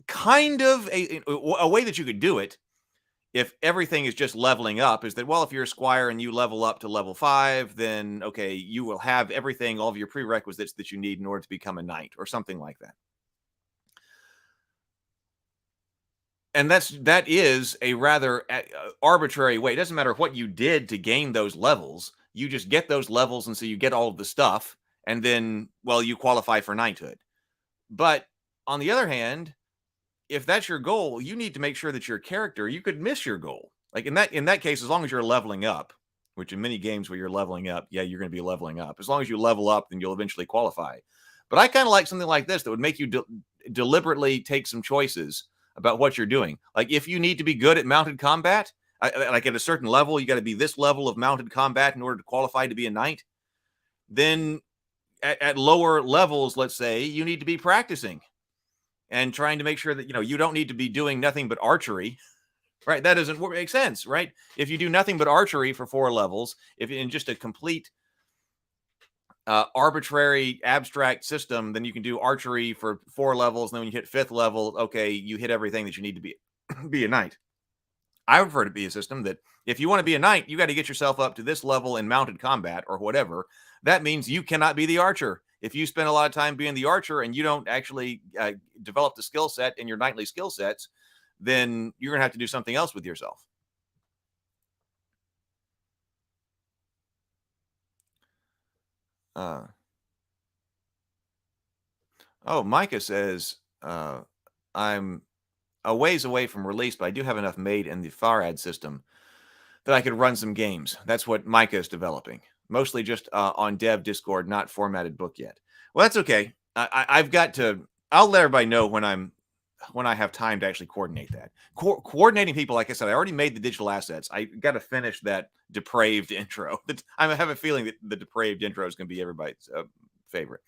Kind of a way that you could do it if everything is just leveling up is that, well, if you're a squire and you level up to level 5, then okay, you will have everything, all of your prerequisites that you need in order to become a knight or something like that. And that is a rather arbitrary way. It doesn't matter what you did to gain those levels. You just get those levels, and so you get all of the stuff, and then, well, you qualify for knighthood. But on the other hand, if that's your goal, you need to make sure that your character, you could miss your goal. In that case, as long as you're leveling up, which in many games where you're leveling up, yeah, you're going to be leveling up. As long as you level up, then you'll eventually qualify. But I kind of like something like this that would make you deliberately take some choices about what you're doing. Like if you need to be good at mounted combat, like at a certain level, you got to be this level of mounted combat in order to qualify to be a knight. Then at lower levels, let's say, you need to be practicing and trying to make sure that, you don't need to be doing nothing but archery, right? That doesn't make sense, right? If you do nothing but archery for 4 levels, if in just a complete arbitrary abstract system, then you can do archery for 4 levels. And then when you hit 5th level, okay, you hit everything that you need to be a knight. I prefer to be a system that if you want to be a knight, you got to get yourself up to this level in mounted combat or whatever. That means you cannot be the archer. If you spend a lot of time being the archer and you don't actually develop the skill set in your knightly skill sets, then you're going to have to do something else with yourself. Micah says, I'm a ways away from release, but I do have enough made in the Farad system that I could run some games. That's what Micah is developing. Mostly just on dev Discord, not formatted book yet. Well, that's okay. I've got to, I'll let everybody know when I have time to actually coordinate that. Coordinating people, like I said, I already made the digital assets. I got to finish that depraved intro. I have a feeling that the depraved intro is going to be everybody's favorite.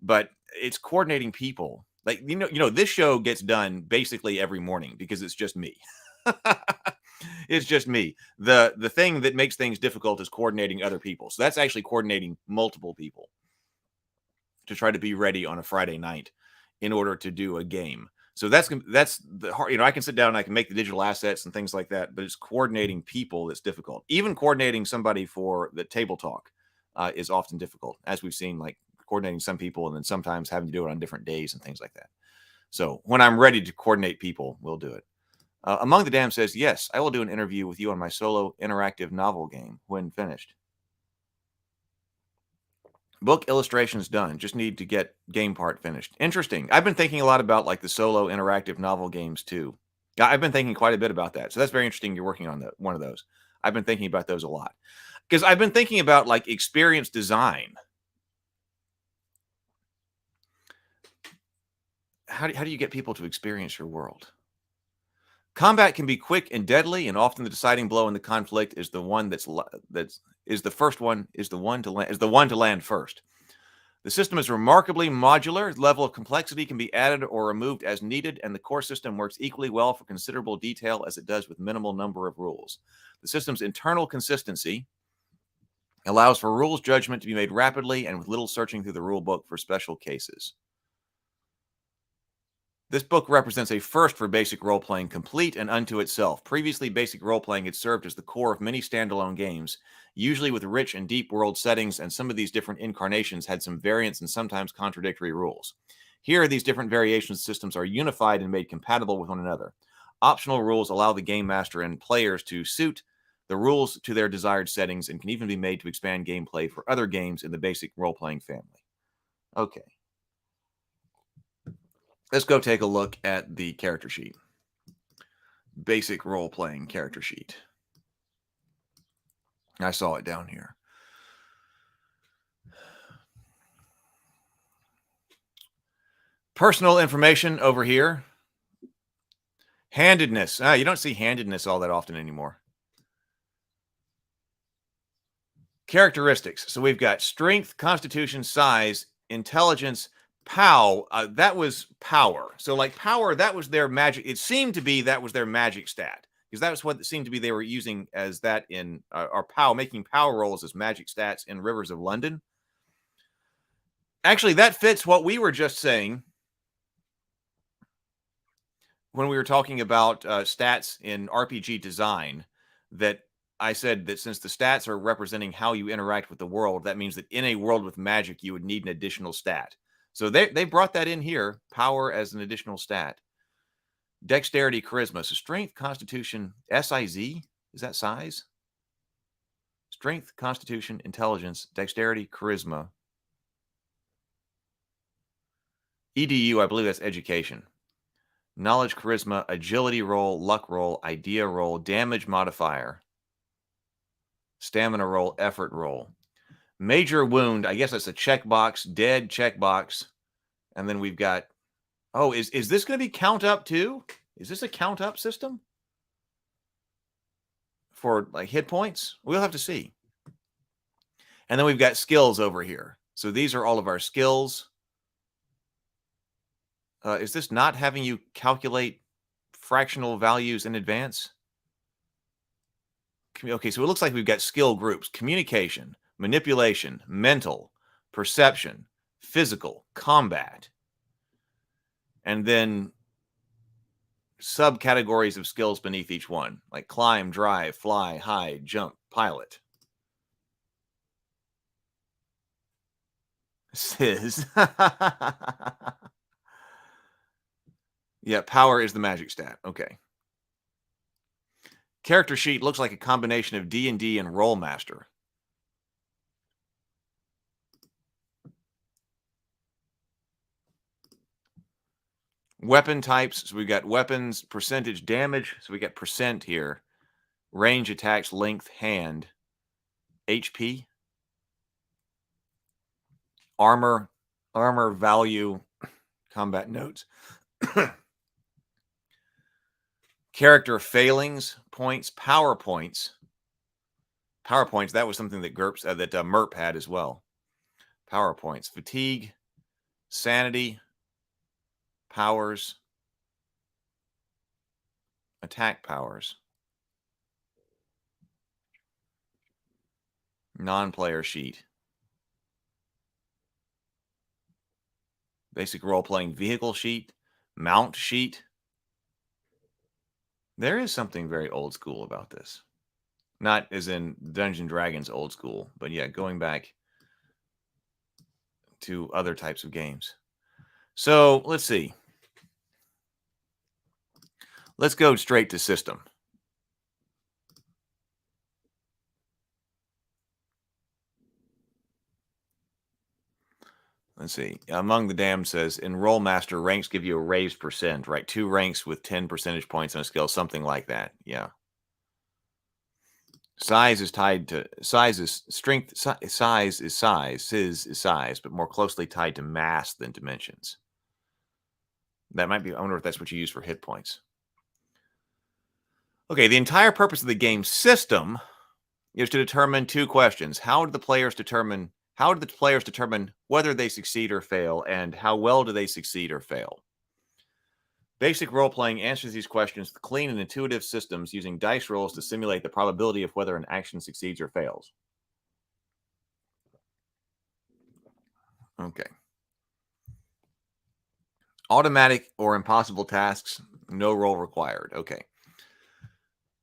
But it's coordinating people. Like, this show gets done basically every morning because it's just me. It's just me. The thing that makes things difficult is coordinating other people. So that's actually coordinating multiple people to try to be ready on a Friday night in order to do a game. So that's the hard, I can sit down and I can make the digital assets and things like that, but it's coordinating people that's difficult. Even coordinating somebody for the table talk is often difficult, as we've seen, like coordinating some people and then sometimes having to do it on different days and things like that. So when I'm ready to coordinate people, we'll do it. Among the Dam says, yes, I will do an interview with you on my solo interactive novel game when finished. Book illustrations done. Just need to get game part finished. Interesting. I've been thinking a lot about like the solo interactive novel games too. I've been thinking quite a bit about that. So that's very interesting. You're working on one of those. I've been thinking about those a lot because I've been thinking about like experience design. How do you get people to experience your world? Combat can be quick and deadly, and often the deciding blow in the conflict is the one to land first. The system is remarkably modular. The level of complexity can be added or removed as needed, and the core system works equally well for considerable detail as it does with minimal number of rules. The system's internal consistency allows for rules judgment to be made rapidly and with little searching through the rule book for special cases. This book represents a first for basic role-playing, complete and unto itself. Previously, basic role-playing had served as the core of many standalone games, usually with rich and deep world settings, and some of these different incarnations had some variants and sometimes contradictory rules. Here, these different variation systems are unified and made compatible with one another. Optional rules allow the game master and players to suit the rules to their desired settings and can even be made to expand gameplay for other games in the basic role-playing family. Okay. Let's go take a look at the character sheet. Basic role-playing character sheet. I saw it down here. Personal information over here. Handedness. You don't see handedness all that often anymore. Characteristics. So we've got strength, constitution, size, intelligence, POW, that was power. So like power, that was their magic. It seemed to be that was their magic stat because that was what it seemed to be they were using as that in our POW, making power rolls as magic stats in Rivers of London. Actually, that fits what we were just saying when we were talking about stats in RPG design, that I said that since the stats are representing how you interact with the world, that means that in a world with magic, you would need an additional stat. So they brought that in here, power as an additional stat. Dexterity, charisma. So strength, constitution, SIZ, is that size? Strength, constitution, intelligence, dexterity, charisma. EDU, I believe that's education. Knowledge, charisma, agility roll, luck roll, idea roll, damage modifier. Stamina roll, effort roll. Major wound, I guess that's a checkbox. Dead, checkbox. And then we've got, oh, is this going to be count up too? Is this a count up system? For like hit points? We'll have to see. And then we've got skills over here. So these are all of our skills. Is this not having you calculate fractional values in advance? Okay, so it looks like we've got skill groups: communication, manipulation, mental, perception, physical, combat. And then subcategories of skills beneath each one, like climb, drive, fly, hide, jump, pilot. Says. Yeah, power is the magic stat. Okay. Character sheet looks like a combination of D&D and Rolemaster. Weapon types. So we've got weapons, percentage damage. So we got percent here. Range, attacks, length, hand. HP. Armor, value, combat notes. Character failings, points, power points. Power points, that was something that Merp had as well. Power points, fatigue, sanity, powers, attack powers. Non-player sheet. Basic role-playing vehicle sheet, mount sheet. There is something very old school about this. Not as in Dungeons & Dragons old school, but yeah, going back to other types of games. So let's see. Let's go straight to system. Let's see. Among the Damned says, in Rolemaster, ranks give you a raised percent, right? 2 ranks with 10 percentage points on a skill, something like that. Yeah. Size is tied to, size is strength, size is size, Siz is size, but more closely tied to mass than dimensions. That might be, I wonder if that's what you use for hit points. Okay, the entire purpose of the game system is to determine 2 questions. How do the players determine whether they succeed or fail, and how well do they succeed or fail? Basic role-playing answers these questions with clean and intuitive systems using dice rolls to simulate the probability of whether an action succeeds or fails. Okay. Automatic or impossible tasks, no roll required. Okay.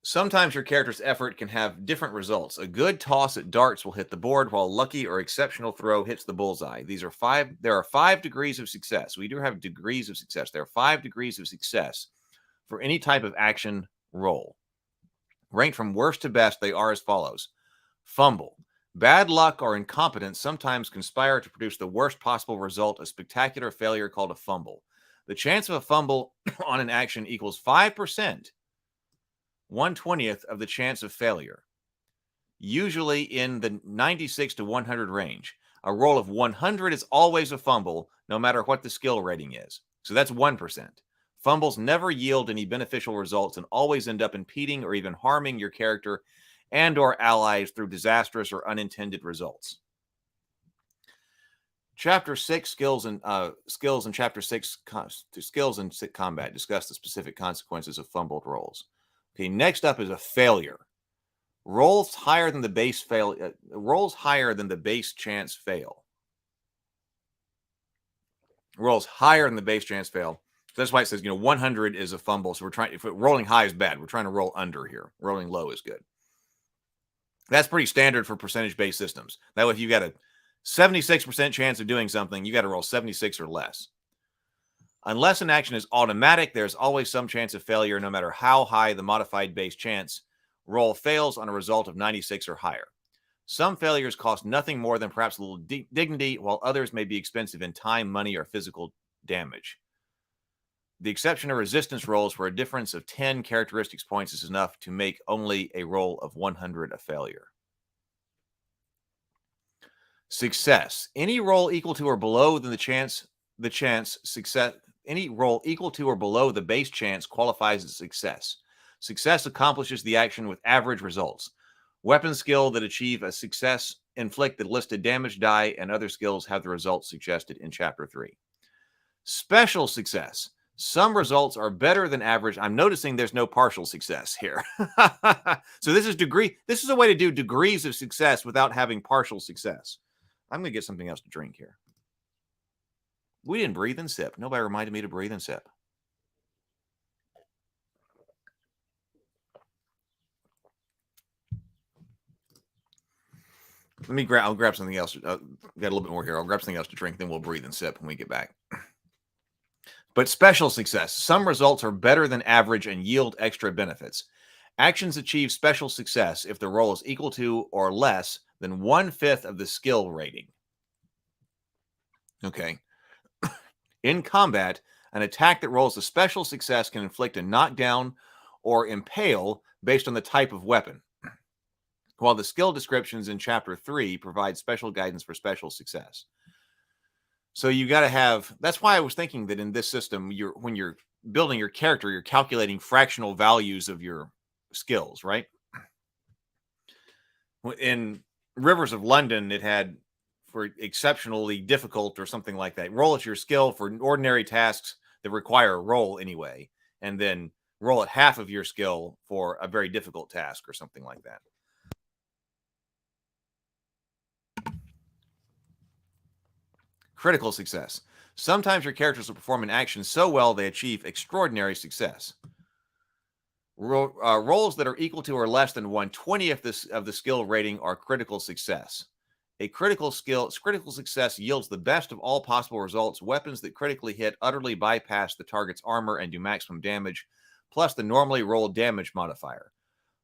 Sometimes your character's effort can have different results. A good toss at darts will hit the board, while a lucky or exceptional throw hits the bullseye. There are 5 degrees of success. We do have degrees of success. There are 5 degrees of success for any type of action roll. Ranked from worst to best, they are as follows. Fumble. Bad luck or incompetence sometimes conspire to produce the worst possible result, a spectacular failure called a fumble. The chance of a fumble on an action equals 5%. 1/20th of the chance of failure, usually in the 96 to 100 range. A roll of 100 is always a fumble, no matter what the skill rating is. So that's 1%. Fumbles never yield any beneficial results and always end up impeding or even harming your character and or allies through disastrous or unintended results. Chapter 6, skills and Chapter 6, skills and combat discuss the specific consequences of fumbled rolls. Okay, next up is a failure. Rolls higher than the base chance fail. Rolls higher than the base chance fail. So that's why it says, 100 is a fumble. So if rolling high is bad, we're trying to roll under here. Rolling low is good. That's pretty standard for percentage-based systems. That way, if you got a 76% chance of doing something, you got to roll 76 or less. Unless an action is automatic, there's always some chance of failure, no matter how high the modified base chance roll fails on a result of 96 or higher. Some failures cost nothing more than perhaps a little dignity, while others may be expensive in time, money, or physical damage. The exception of resistance rolls, where a difference of 10 characteristics points is enough to make only a roll of 100 a failure. Success. Any roll equal to or below than the chance success. Any roll equal to or below the base chance qualifies as success. Success accomplishes the action with average results. Weapon skill that achieve a success inflict the listed damage die, and other skills have the results suggested in Chapter 3. Special success. Some results are better than average. I'm noticing there's no partial success here. So this is degree. This is a way to do degrees of success without having partial success. I'm going to get something else to drink here. We didn't breathe and sip. Nobody reminded me to breathe and sip. I'll grab something else. Got a little bit more here. I'll grab something else to drink, then we'll breathe and sip when we get back. But special success. Some results are better than average and yield extra benefits. Actions achieve special success if the roll is equal to or less than 1/5 of the skill rating. Okay. In combat, an attack that rolls a special success can inflict a knockdown or impale based on the type of weapon, while the skill descriptions in Chapter 3 provide special guidance for special success. So you got to have, that's why I was thinking that in this system, when you're building your character, you're calculating fractional values of your skills, right? In Rivers of London, it had for exceptionally difficult or something like that. Roll at your skill for ordinary tasks that require a roll anyway, and then roll at half of your skill for a very difficult task or something like that. Critical success. Sometimes your characters will perform an action so well they achieve extraordinary success. Rolls that are equal to or less than 1/20 of the skill rating are critical success. A critical success yields the best of all possible results. Weapons that critically hit utterly bypass the target's armor and do maximum damage, plus the normally rolled damage modifier,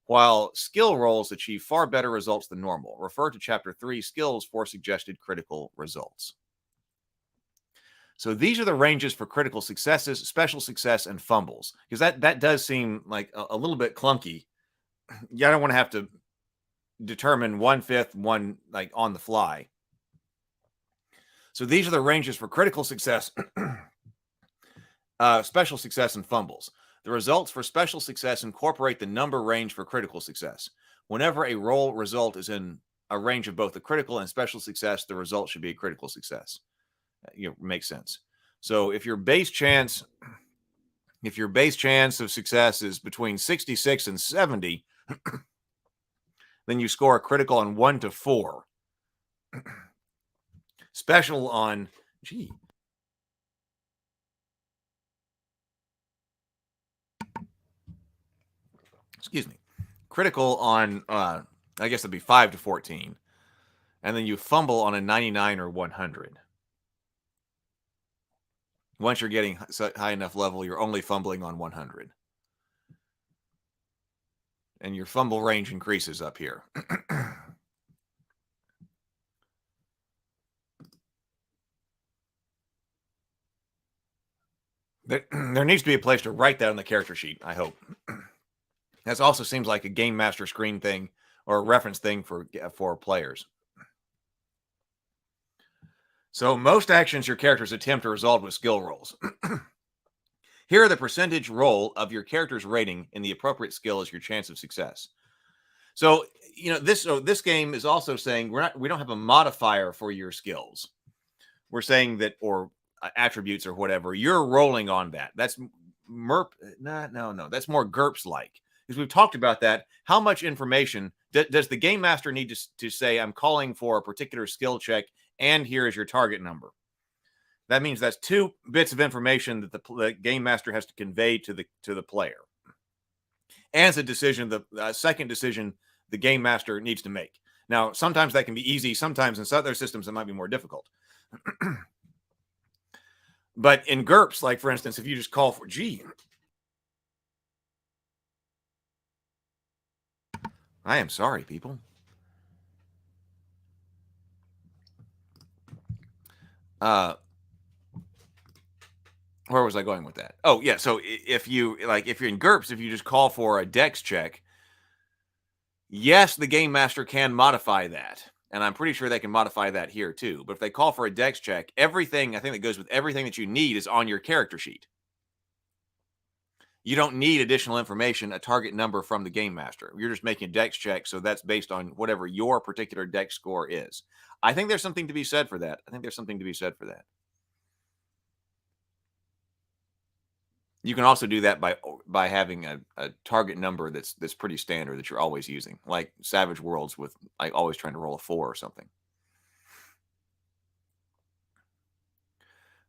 while skill rolls achieve far better results than normal. Refer to Chapter 3 skills for suggested critical results. So these are the ranges for critical successes, special success, and fumbles. Because that does seem like a little bit clunky. You don't want to have to determine 1/5, one like on the fly. So these are the ranges for critical success, special success, and fumbles. The results for special success incorporate the number range for critical success. Whenever a roll result is in a range of both the critical and special success, the result should be a critical success. Makes sense. So if your base chance of success is between 66 and 70, then you score a critical on 1 to 4. Special on critical on I guess it'd be 5 to 14. And then you fumble on a 99 or 100. Once you're getting high enough level, you're only fumbling on 100. And your fumble range increases up here. There needs to be a place to write that on the character sheet, I hope. That also seems like a Game Master screen thing or a reference thing for players. So most actions your characters attempt are resolved with skill rolls. Here are the percentage roll of your character's rating in the appropriate skill as your chance of success. So, this game is also saying we don't have a modifier for your skills. We're saying that, or attributes or whatever, you're rolling on that. That's MERP. No. That's more GURPS like. Because we've talked about that. How much information does the game master need to say, I'm calling for a particular skill check, and here is your target number? That means that's 2 bits of information that the game master has to convey to the player. As a decision, the second decision the game master needs to make. Now, sometimes that can be easy. Sometimes in other systems, it might be more difficult. But in GURPS, like for instance, if you just call for I am sorry, people. Where was I going with that? Oh, yeah. So if you're in GURPS, if you just call for a dex check, yes, the game master can modify that. And I'm pretty sure they can modify that here too. But if they call for a dex check, everything, I think that goes with everything that you need is on your character sheet. You don't need additional information, a target number from the game master. You're just making a dex check, so that's based on whatever your particular dex score is. I think there's something to be said for that. You can also do that by having a target number that's pretty standard that you're always using, like Savage Worlds with like always trying to roll a 4 or something.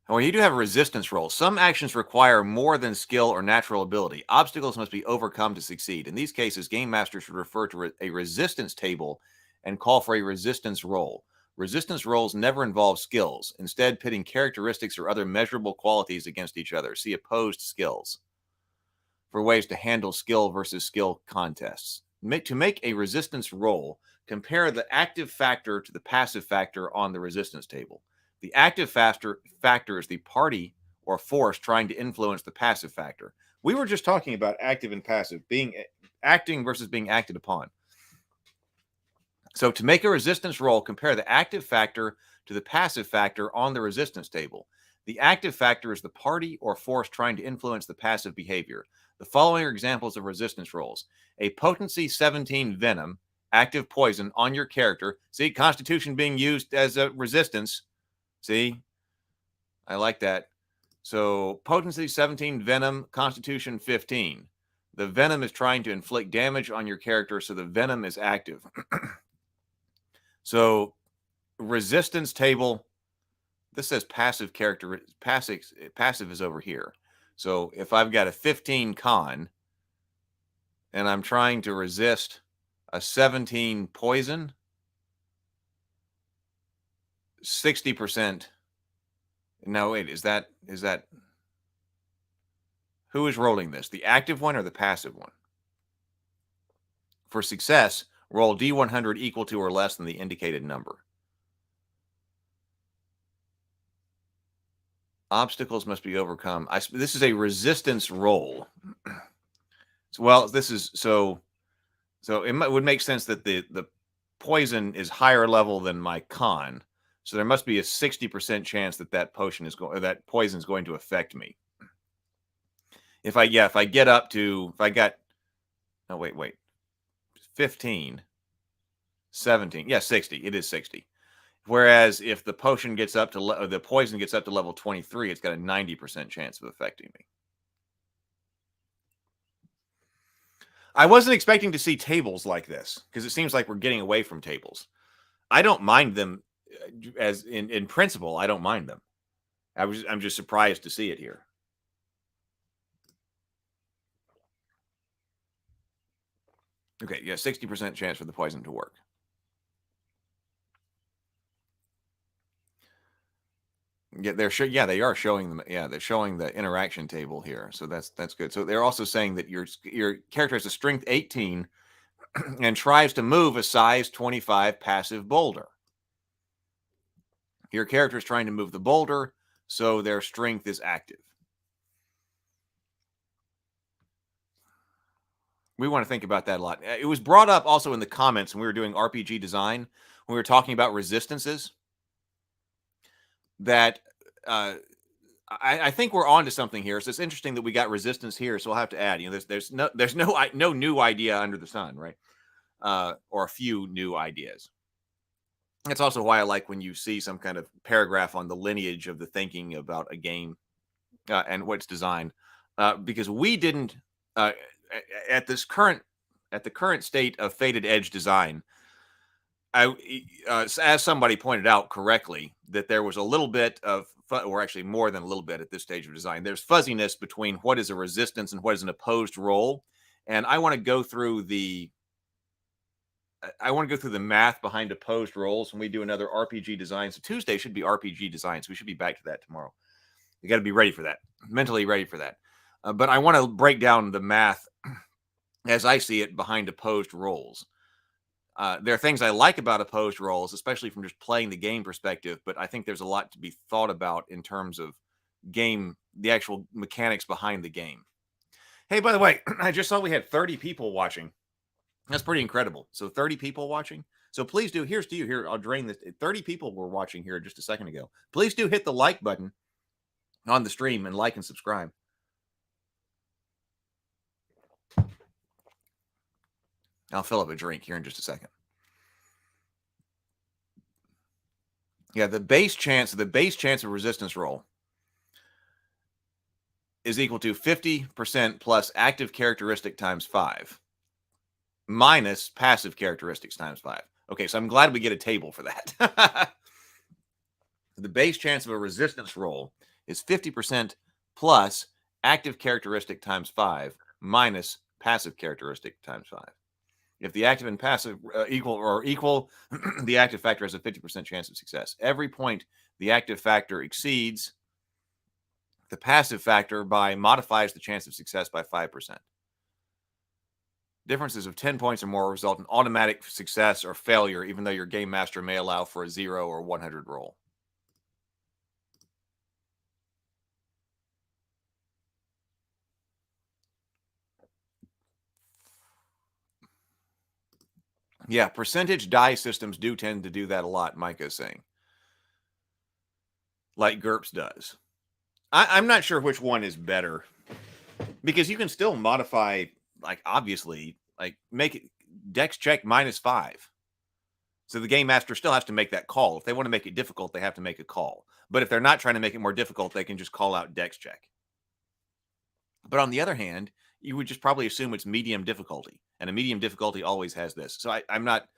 Well, you do have a resistance roll. Some actions require more than skill or natural ability. Obstacles must be overcome to succeed. In these cases, game masters should refer to a resistance table and call for a resistance roll. Resistance rolls never involve skills, instead pitting characteristics or other measurable qualities against each other. See opposed skills for ways to handle skill versus skill contests. To make a resistance roll, compare the active factor to the passive factor on the resistance table. The active factor is the party or force trying to influence the passive factor. We were just talking about active and passive, acting versus being acted upon. So to make a resistance roll, compare the active factor to the passive factor on the resistance table. The active factor is the party or force trying to influence the passive behavior. The following are examples of resistance rolls. A potency 17 venom, active poison on your character. See, Constitution being used as a resistance. See, I like that. So potency 17 venom, Constitution 15. The venom is trying to inflict damage on your character, so the venom is active. So resistance table, this says passive character. Passive is over here. So if I've got a 15 con and I'm trying to resist a 17 poison, 60%. No, wait, is that who is rolling this? The active one or the passive one? For success, roll D100 equal to or less than the indicated number. Obstacles must be overcome. This is a resistance roll. Well, this is so it would make sense that the poison is higher level than my con. So there must be a 60% chance that potion is going, or that poison is going to affect me. If I get up to, if I got, oh, wait, 15, 17, yeah, 60, it is 60. Whereas if the potion gets up to, the poison gets up to level 23, it's got a 90% chance of affecting me. I wasn't expecting to see tables like this because it seems like we're getting away from tables. I don't mind them as in principle. I don't mind them. I'm just surprised to see it here. Okay, yeah, 60% chance for the poison to work. Yeah, they are showing them. Yeah, they're showing the interaction table here, so that's good. So they're also saying that your character has a strength 18 and tries to move a size 25 passive boulder. Your character is trying to move the boulder, so their strength is active. We want to think about that a lot. It was brought up also in the comments when we were doing RPG design, when we were talking about resistances, that I think we're on to something here. So it's interesting that we got resistance here. So we'll have to add, there's no new idea under the sun, right? Or a few new ideas. That's also why I like when you see some kind of paragraph on the lineage of the thinking about a game and what's designed, because we didn't at the current state of Faded Edge design. As somebody pointed out correctly, that there was a little bit of, or actually more than a little bit at this stage of design, there's fuzziness between what is a resistance and what is an opposed roll. And I want to go through the math behind opposed rolls when we do another RPG design. So Tuesday should be RPG design. So we should be back to that tomorrow. You got to be ready for that, mentally ready for that. But I want to break down the math as I see it behind opposed rolls. There are things I like about opposed rolls, especially from just playing the game perspective, but I think there's a lot to be thought about in terms of the actual mechanics behind the game. Hey, by the way, I just saw we had 30 people watching. That's pretty incredible. So 30 people watching. So please do. Here's to you. Here, I'll drain this. 30 people were watching here just a second ago. Please do hit the like button on the stream and like and subscribe. I'll fill up a drink here in just a second. Yeah, the base chance of resistance roll is equal to 50% plus active characteristic times 5 minus passive characteristics times 5. Okay, so I'm glad we get a table for that. The base chance of a resistance roll is 50% plus active characteristic times 5 minus passive characteristic times 5. If the active and passive equal, the active factor has a 50% chance of success. Every point the active factor exceeds the passive factor modifies the chance of success by 5%. Differences of 10 points or more result in automatic success or failure, even though your game master may allow for a 0 or 100 roll. Yeah, percentage die systems do tend to do that a lot, Micah is saying. Like GURPS does. I'm not sure which one is better. Because you can still modify, like, obviously, like, make it dex check -5. So the game master still has to make that call. If they want to make it difficult, they have to make a call. But if they're not trying to make it more difficult, they can just call out dex check. But on the other hand, you would just probably assume it's medium difficulty, and a medium difficulty always has this. So I'm not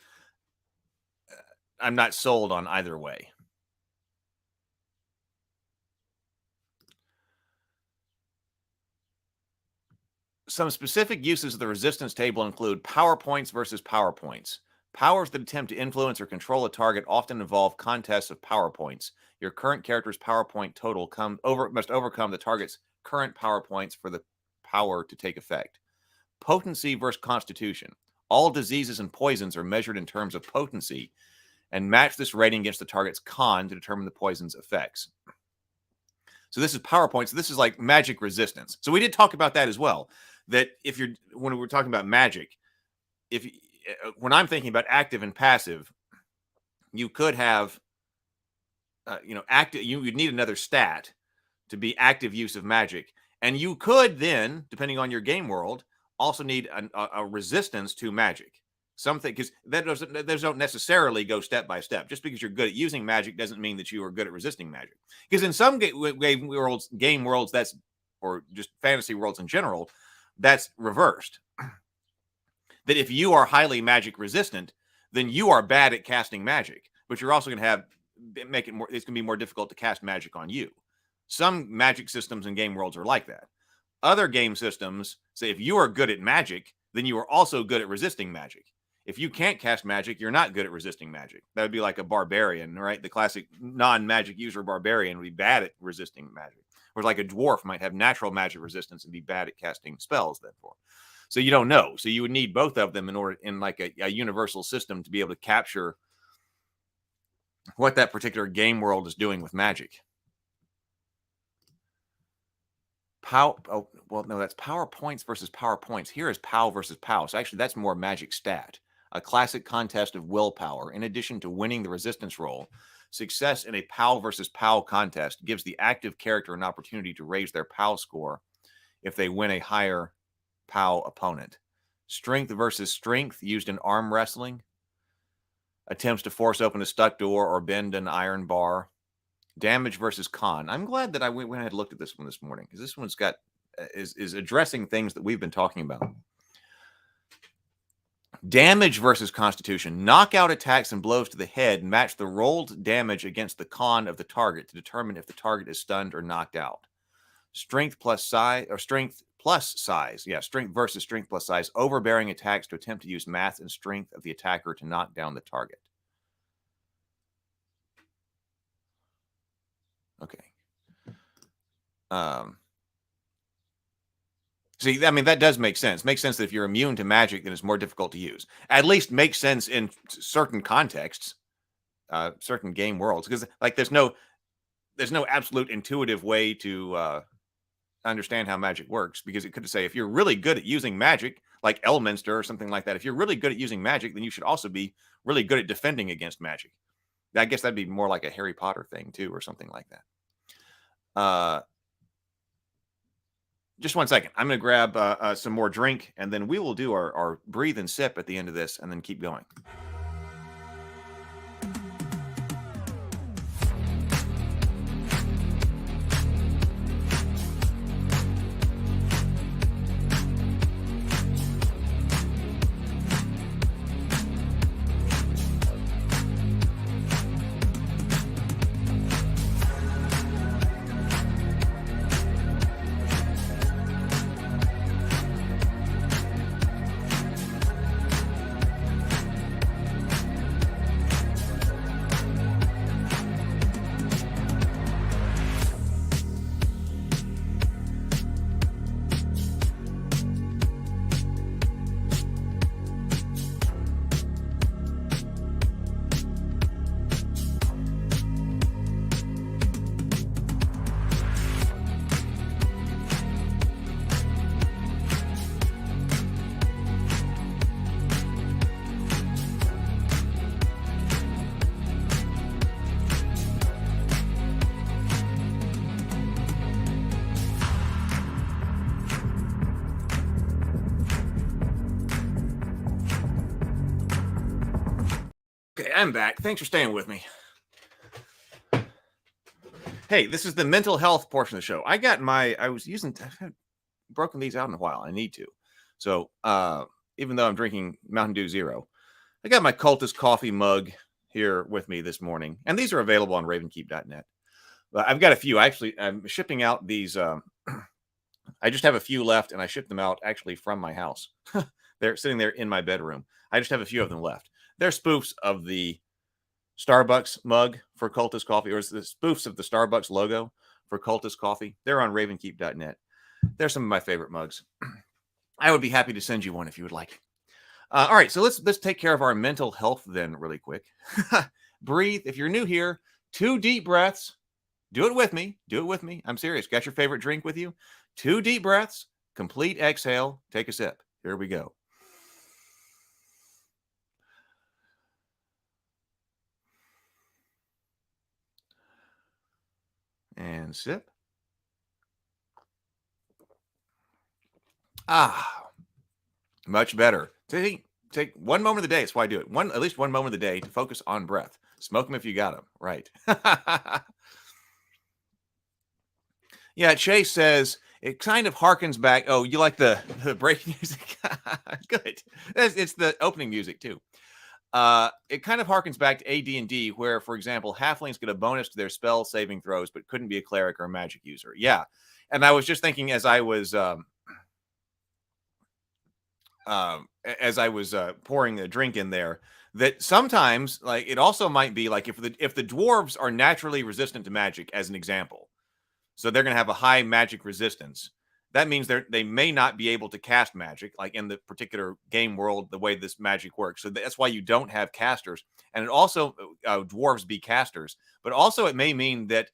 sold on either way. Some specific uses of the resistance table include power points versus power points. Powers that attempt to influence or control a target often involve contests of power points. Your current character's power point total must overcome the target's current power points for the power to take effect. Potency versus constitution. All diseases and poisons are measured in terms of potency and match this rating against the target's con to determine the poison's effects. So this is power points. This is like magic resistance. So we did talk about that as well. That when we're talking about magic, when I'm thinking about active and passive, you could have, active. You would need another stat to be active use of magic, and you could then, depending on your game world, also need a resistance to magic. Something, because those don't necessarily go step by step. Just because you're good at using magic doesn't mean that you are good at resisting magic. Because in some game worlds, that's, or just fantasy worlds in general, that's reversed. That if you are highly magic resistant, then you are bad at casting magic, but you're also going to it's going to be more difficult to cast magic on you. Some magic systems in game worlds are like that. Other game systems say if you are good at magic, then you are also good at resisting magic. If you can't cast magic, you're not good at resisting magic. That would be like a barbarian, right? The classic non-magic user barbarian would be bad at resisting magic. Whereas like a dwarf might have natural magic resistance and be bad at casting spells, therefore. So you don't know. So you would need both of them in like a universal system to be able to capture what that particular game world is doing with magic. That's power points versus power points. Here is POW versus POW. So actually that's more magic stat. A classic contest of willpower. In addition to winning the resistance roll, success in a POW versus POW contest gives the active character an opportunity to raise their POW score if they win a higher POW opponent. Strength versus strength used in arm wrestling. Attempts to force open a stuck door or bend an iron bar. Damage versus con. I'm glad that I went ahead and looked at this one this morning, because this one's got is addressing things that we've been talking about. Damage versus constitution. Knockout attacks and blows to the head match the rolled damage against the con of the target to determine if the target is stunned or knocked out. Strength plus size, or strength plus size. Yeah, strength versus strength plus size. Overbearing attacks to attempt to use math and strength of the attacker to knock down the target. Okay. See, I mean, that does make sense. Makes sense that if you're immune to magic, then it's more difficult to use. At least makes sense in certain contexts, certain game worlds, because like there's no absolute intuitive way to understand how magic works, because it could say if you're really good at using magic, like Elminster or something like that. If you're really good at using magic, then you should also be really good at defending against magic. I guess that'd be more like a Harry Potter thing too, or something like that. Just 1 second. I'm going to grab some more drink, and then we will do our breathe and sip at the end of this, and then keep going. Okay, I'm back. Thanks for staying with me. Hey, this is the mental health portion of the show. I haven't broken these out in a while. I need to. So, even though I'm drinking Mountain Dew Zero, I got my Cultist coffee mug here with me this morning. And these are available on ravenkeep.net. But I've got a few. I'm shipping out these. I just have a few left, and I shipped them out actually from my house. They're sitting there in my bedroom. I just have a few of them left. They're spoofs of the Starbucks mug for Cultist Coffee, or the spoofs of the Starbucks logo for Cultist Coffee. They're on ravenkeep.net. They're some of my favorite mugs. I would be happy to send you one if you would like. All right, so let's take care of our mental health then really quick. Breathe. If you're new here, 2 deep breaths. Do it with me. Do it with me. I'm serious. Got your favorite drink with you? 2 deep breaths. Complete exhale. Take a sip. Here we go. And sip. Much better. Take 1 moment of the day. That's why I do it. At least one moment of the day to focus on breath. Smoke them if you got them. Right. Yeah, Chase says it kind of harkens back. Oh, you like the break music? Good. It's the opening music too. It kind of harkens back to AD&D, where, for example, halflings get a bonus to their spell saving throws, but couldn't be a cleric or a magic user. Yeah, and I was just thinking as I was pouring a drink in there, that sometimes, like, it also might be like if the dwarves are naturally resistant to magic, as an example, so they're going to have a high magic resistance. That means they may not be able to cast magic, like in the particular game world, the way this magic works. So that's why you don't have casters. And it also, dwarves be casters, but also it may mean that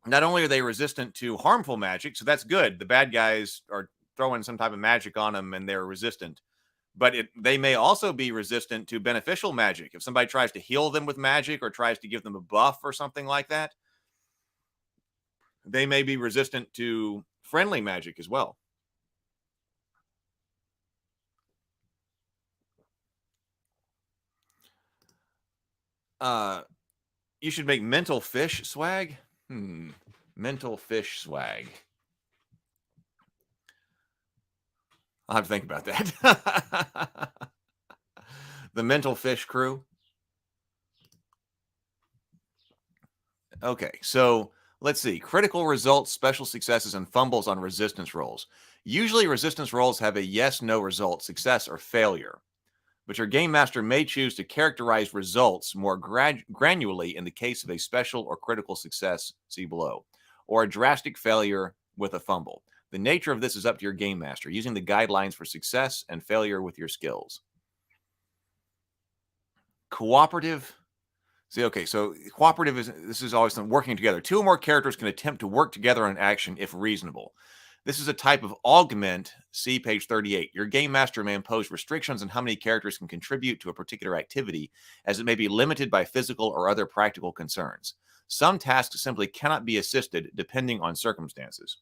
not only are they resistant to harmful magic, so that's good. The bad guys are throwing some type of magic on them and they're resistant. But they may also be resistant to beneficial magic. If somebody tries to heal them with magic or tries to give them a buff or something like that, they may be resistant to friendly magic as well. You should make mental fish swag. Mental fish swag. I'll have to think about that. The mental fish crew. Okay, so let's see. Critical results, special successes, and fumbles on resistance rolls. Usually resistance rolls have a yes, no result, success, or failure. But your game master may choose to characterize results more granularly in the case of a special or critical success, see below, or a drastic failure with a fumble. The nature of this is up to your game master, using the guidelines for success and failure with your skills. Cooperative. See, okay, so cooperative this is always working together. 2 or more characters can attempt to work together on an action if reasonable. This is a type of augment. See page 38. Your game master may impose restrictions on how many characters can contribute to a particular activity, as it may be limited by physical or other practical concerns. Some tasks simply cannot be assisted depending on circumstances.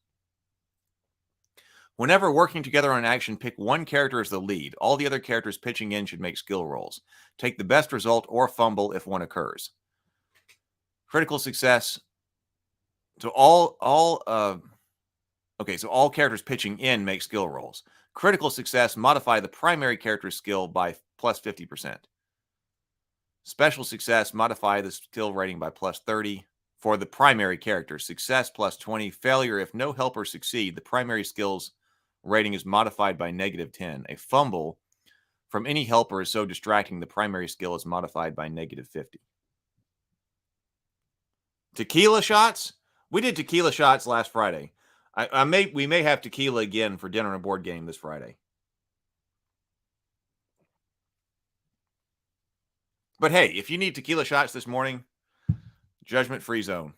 Whenever working together on an action, pick one character as the lead. All the other characters pitching in should make skill rolls. Take the best result or fumble if one occurs. Critical success. So all characters pitching in make skill rolls. Critical success, modify the primary character's skill by plus 50%. Special success, modify the skill rating by plus 30 for the primary character. Success plus 20. Failure, if no helpers succeed, the primary skills rating is modified by negative 10. A fumble from any helper is so distracting, the primary skill is modified by negative 50. Tequila shots? We did tequila shots last Friday. We may have tequila again for dinner and a board game this Friday. But hey, if you need tequila shots this morning, judgment-free zone.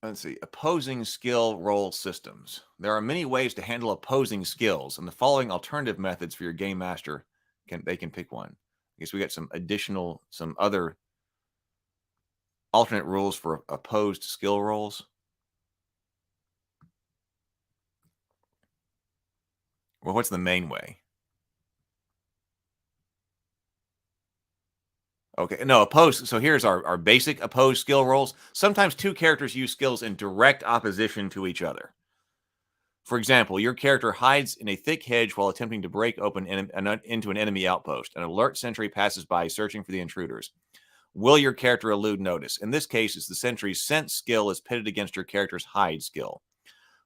Let's see. Opposing skill roll systems. There are many ways to handle opposing skills, and the following alternative methods for your game master can pick one. I guess we got some other alternate rules for opposed skill rolls. Well, what's the main way? Okay, no, opposed. So here's our basic opposed skill rolls. Sometimes two characters use skills in direct opposition to each other. For example, your character hides in a thick hedge while attempting to break open into an enemy outpost. An alert sentry passes by searching for the intruders. Will your character elude notice? In this case, it's the sentry's sense skill is pitted against your character's hide skill.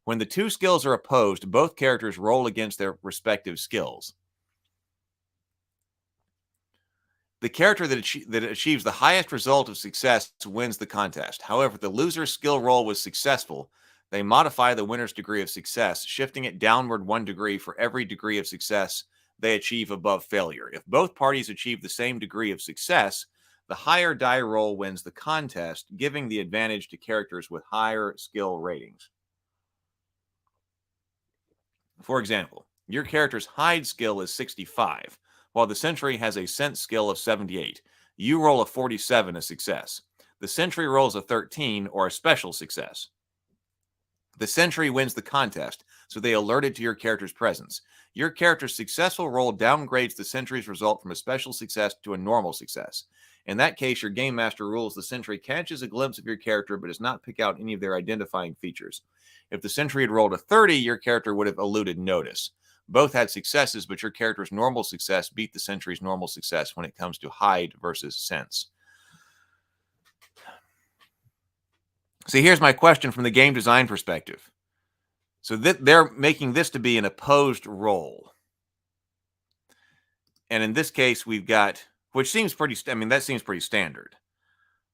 When the two skills are opposed, both characters roll against their respective skills. The character that achieves the highest result of success wins the contest. However, if the loser's skill roll was successful, they modify the winner's degree of success, shifting it downward 1 degree for every degree of success they achieve above failure. If both parties achieve the same degree of success, the higher die roll wins the contest, giving the advantage to characters with higher skill ratings. For example, your character's hide skill is 65. While the sentry has a sense skill of 78. You roll a 47, a success. The sentry rolls a 13, or a special success. The sentry wins the contest, so they alerted to your character's presence. Your character's successful roll downgrades the sentry's result from a special success to a normal success. In that case, your game master rules the sentry catches a glimpse of your character but does not pick out any of their identifying features. If the sentry had rolled a 30, your character would have eluded notice. Both had successes, but your character's normal success beat the sentry's normal success when it comes to hide versus sense. See, here's my question from the game design perspective. So they're making this to be an opposed roll. And in this case, we've got, which seems pretty, that seems pretty standard.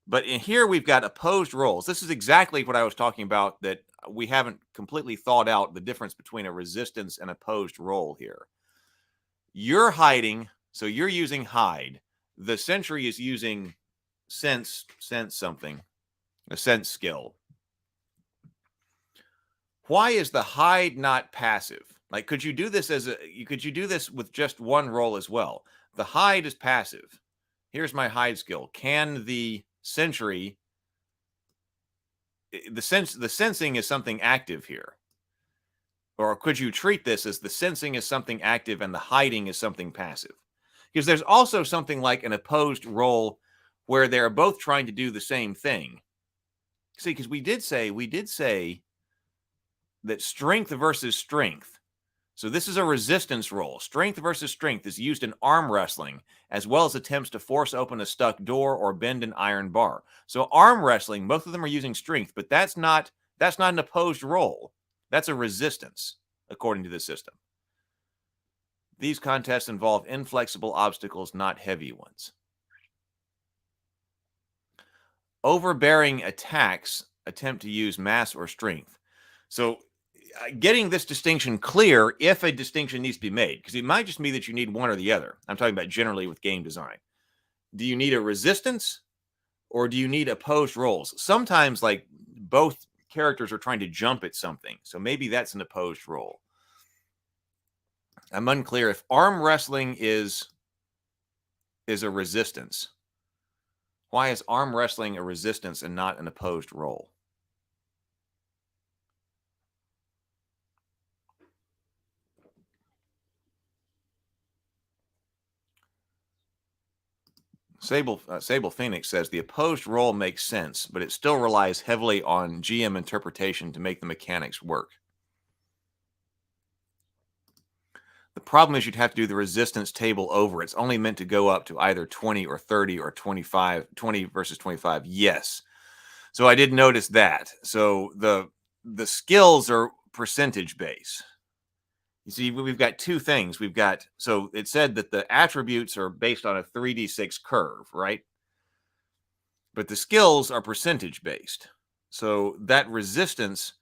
But in here, we've got opposed rolls. This is exactly what I was talking about, that we haven't completely thought out the difference between a resistance and opposed roll here. You're hiding, so you're using hide. The sentry is using sense something, a sense skill. Why is the hide not passive? Like, could you do this with just one roll as well? The hide is passive. Here's my hide skill. Can the sentry, the sensing is something active here? Or could you treat this as the sensing is something active and the hiding is something passive? Because there's also something like an opposed roll where they're both trying to do the same thing. See, because we did say that strength versus strength. So this is a resistance roll. Strength versus strength is used in arm wrestling, as well as attempts to force open a stuck door or bend an iron bar. So arm wrestling, both of them are using strength, but that's not an opposed roll. That's a resistance, according to the system. These contests involve inflexible obstacles, not heavy ones. Overbearing attacks attempt to use mass or strength. So getting this distinction clear, if a distinction needs to be made, because it might just be that you need one or the other. I'm talking about generally with game design. Do you need a resistance or do you need opposed roles? Sometimes, like, both characters are trying to jump at something, so maybe that's an opposed role. I'm unclear if arm wrestling is a resistance. Why is arm wrestling a resistance and not an opposed role? Sable Phoenix says the opposed role makes sense, but it still relies heavily on GM interpretation to make the mechanics work. The problem is you'd have to do the resistance table over. It's only meant to go up to either 20 or 30 or 25, 20 versus 25. Yes. So I did notice that. So the skills are percentage base. You see, we've got two things. We've got, so it said that the attributes are based on a 3d6 curve, right? But the skills are percentage based. So that resistance,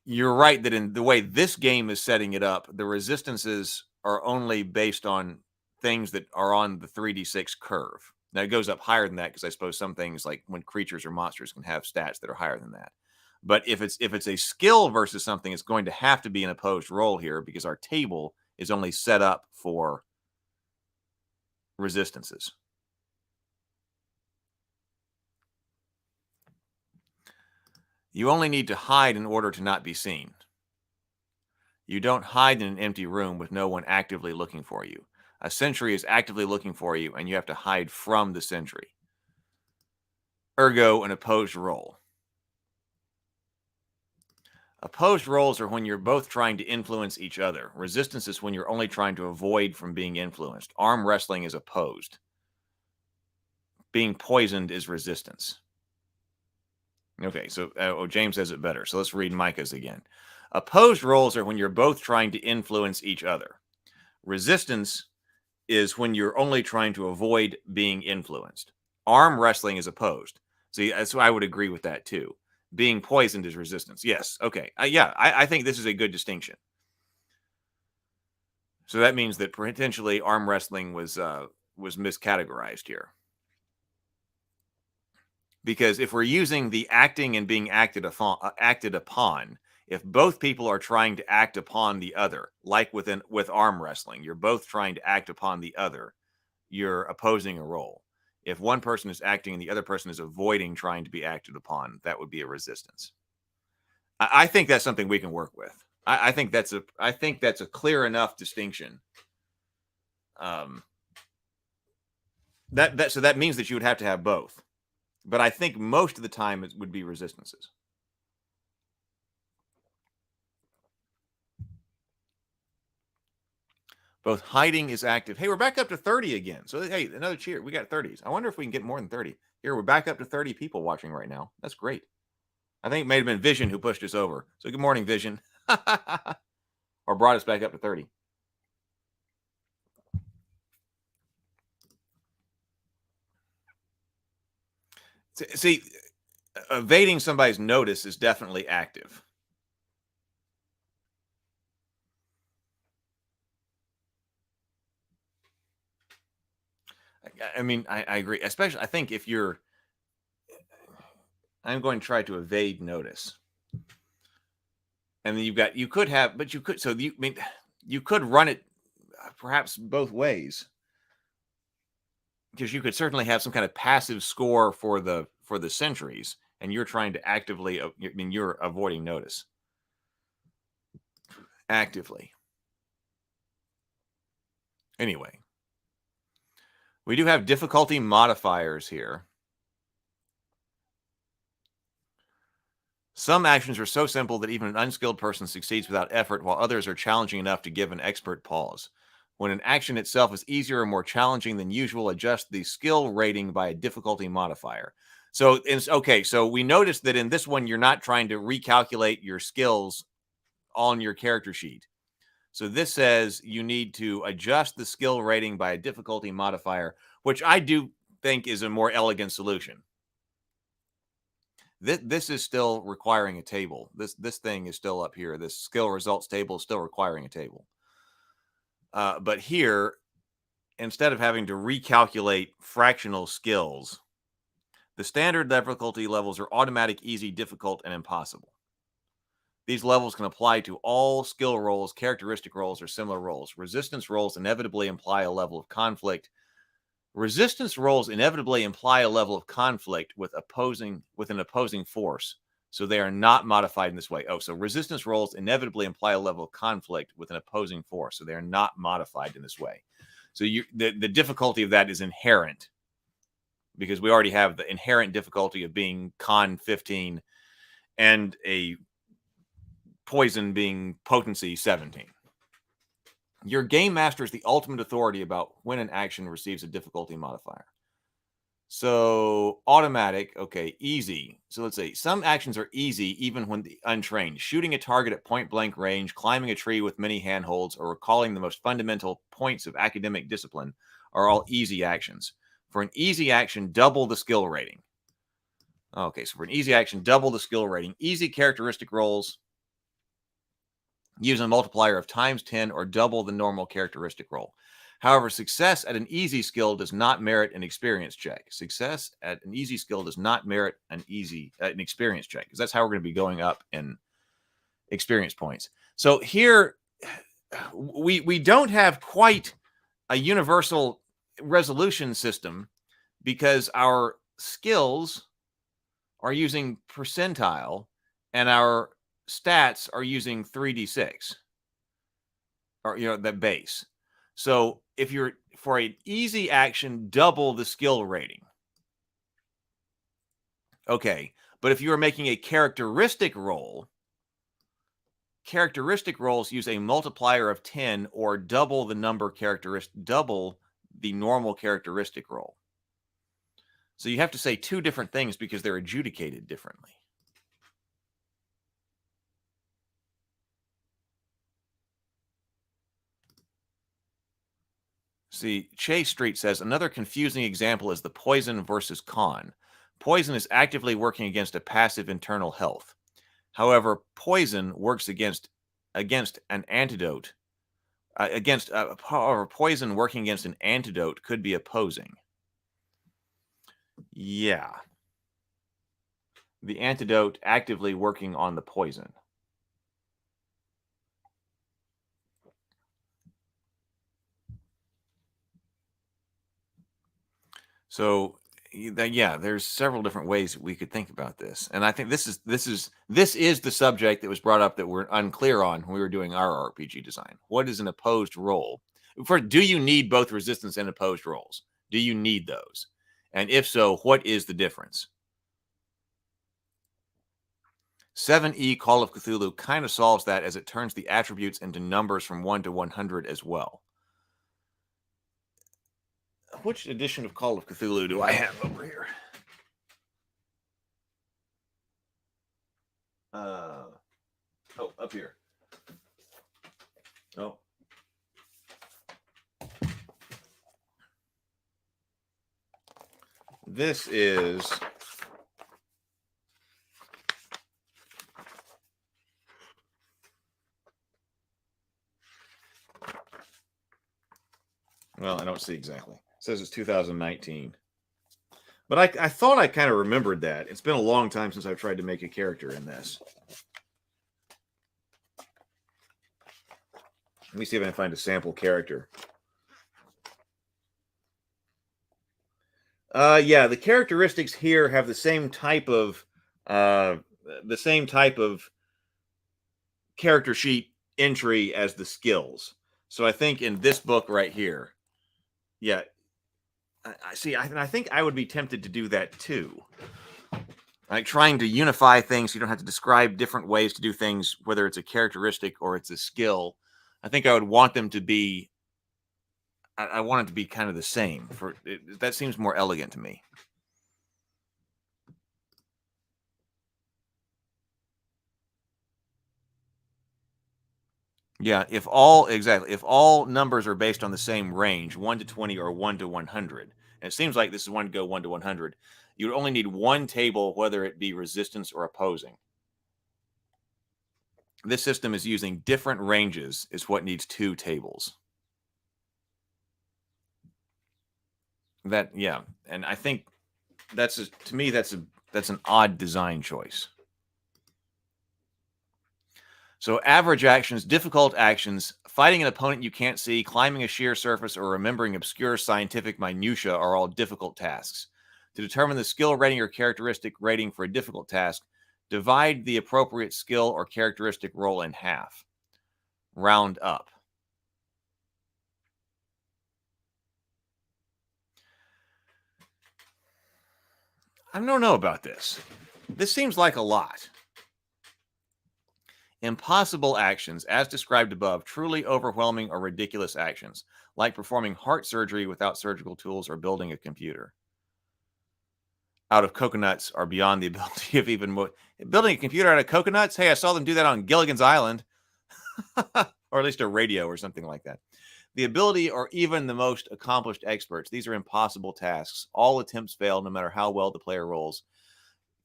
you're right that in the way this game is setting it up, the resistances are only based on things that are on the 3d6 curve. Now it goes up higher than that because I suppose some things like when creatures or monsters can have stats that are higher than that. But if it's a skill versus something, it's going to have to be an opposed role here because our table is only set up for resistances. You only need to hide in order to not be seen. You don't hide in an empty room with no one actively looking for you. A sentry is actively looking for you, and you have to hide from the sentry. Ergo, an opposed role. Opposed roles are when you're both trying to influence each other. Resistance is when you're only trying to avoid from being influenced. Arm wrestling is opposed. Being poisoned is resistance. Okay, so James says it better. So let's read Micah's again. Opposed roles are when you're both trying to influence each other. Resistance is when you're only trying to avoid being influenced. Arm wrestling is opposed. See, so I would agree with that too. Being poisoned is resistance. Yes. Okay. I think this is a good distinction. So that means that potentially arm wrestling was miscategorized here. Because if we're using the acting and being acted upon, if both people are trying to act upon the other, like with arm wrestling, you're both trying to act upon the other, you're opposing a role. If one person is acting and the other person is avoiding trying to be acted upon, that would be a resistance. I think that's something we can work with. I think that's a clear enough distinction. So that means that you would have to have both. But I think most of the time it would be resistances. Both hiding is active. Hey, we're back up to 30 again. So, hey, another cheer. We got 30s. I wonder if we can get more than 30. Here, we're back up to 30 people watching right now. That's great. I think it may have been Vision who pushed us over. So, good morning, Vision. Or brought us back up to 30. See, evading somebody's notice is definitely active. I mean, I agree. Especially, I think if you're, I'm going to try to evade notice. And then you could run it perhaps both ways. Because you could certainly have some kind of passive score for the sentries, and you're trying to actively, you're avoiding notice. Actively. Anyway. We do have difficulty modifiers here. Some actions are so simple that even an unskilled person succeeds without effort, while others are challenging enough to give an expert pause. When an action itself is easier or more challenging than usual, adjust the skill rating by a difficulty modifier. So, so we noticed that in this one, you're not trying to recalculate your skills on your character sheet. So this says you need to adjust the skill rating by a difficulty modifier, which I do think is a more elegant solution. This is still requiring a table. This thing is still up here. This skill results table is still requiring a table. But here, instead of having to recalculate fractional skills, the standard difficulty levels are automatic, easy, difficult, and impossible. These levels can apply to all skill rolls, characteristic rolls, or similar rolls. Resistance rolls inevitably imply a level of conflict. Resistance rolls inevitably imply a level of conflict with an opposing force, so they are not modified in this way. Oh, so resistance rolls inevitably imply a level of conflict with an opposing force, so they are not modified in this way. So the difficulty of that is inherent, because we already have the inherent difficulty of being con 15 and a poison being potency 17. Your game master is the ultimate authority about when an action receives a difficulty modifier. So automatic, okay, easy. So let's say some actions are easy even when untrained. Shooting a target at point blank range, climbing a tree with many handholds, or recalling the most fundamental points of academic discipline are all easy actions. For an easy action, double the skill rating. Okay, so for an easy action, double the skill rating. Easy characteristic rolls use a multiplier of times 10 or double the normal characteristic roll. However, success at an easy skill does not merit an experience check. Success at an easy skill does not merit an experience check, because that's how we're going to be going up in experience points. So here, we don't have quite a universal resolution system, because our skills are using percentile and our stats are using 3d6, or the base. So if you're for an easy action, double the skill rating. Okay, but if you are making a characteristic roll, characteristic rolls use a multiplier of 10 or double the normal characteristic roll. So you have to say two different things because they're adjudicated differently. See, Chase Street says, another confusing example is the poison versus con. Poison is actively working against a passive internal health. However, poison works against an antidote. However, poison working against an antidote could be opposing. Yeah. The antidote actively working on the poison. So yeah, there's several different ways we could think about this, and I think this is the subject that was brought up that we're unclear on when we were doing our RPG design. What is an opposed roll? First, do you need both resistance and opposed rolls? Do you need those? And if so, what is the difference? 7E Call of Cthulhu kind of solves that, as it turns the attributes into numbers from 1 to 100 as well. Which edition of Call of Cthulhu do I have over here? Oh, up here. Oh. This is well, I don't see exactly. It says it's 2019. But I thought I kind of remembered that. It's been a long time since I've tried to make a character in this. Let me see if I can find a sample character. Yeah, the characteristics here have the same type of character sheet entry as the skills. So I think in this book right here, yeah, I see. I think I would be tempted to do that too. Like trying to unify things so you don't have to describe different ways to do things, whether it's a characteristic or it's a skill. I think I would want them to be, I want it to be kind of the same. That seems more elegant to me. Yeah, if all numbers are based on the same range, 1 to 20 or 1 to 100, and it seems like this is one to go 1 to 100, you would only need one table, whether it be resistance or opposing. This system is using different ranges, is what needs two tables. And I think to me that's an odd design choice. So average actions, difficult actions, fighting an opponent you can't see, climbing a sheer surface, or remembering obscure scientific minutiae are all difficult tasks. To determine the skill rating or characteristic rating for a difficult task, divide the appropriate skill or characteristic roll in half. Round up. I don't know about this. This seems like a lot. Impossible actions, as described above, truly overwhelming or ridiculous actions, like performing heart surgery without surgical tools or building a computer out of coconuts, are beyond the ability of even more. Building a computer out of coconuts? Hey, I saw them do that on Gilligan's Island. Or at least a radio or something like that. The ability or even the most accomplished experts. These are impossible tasks. All attempts fail no matter how well the player rolls.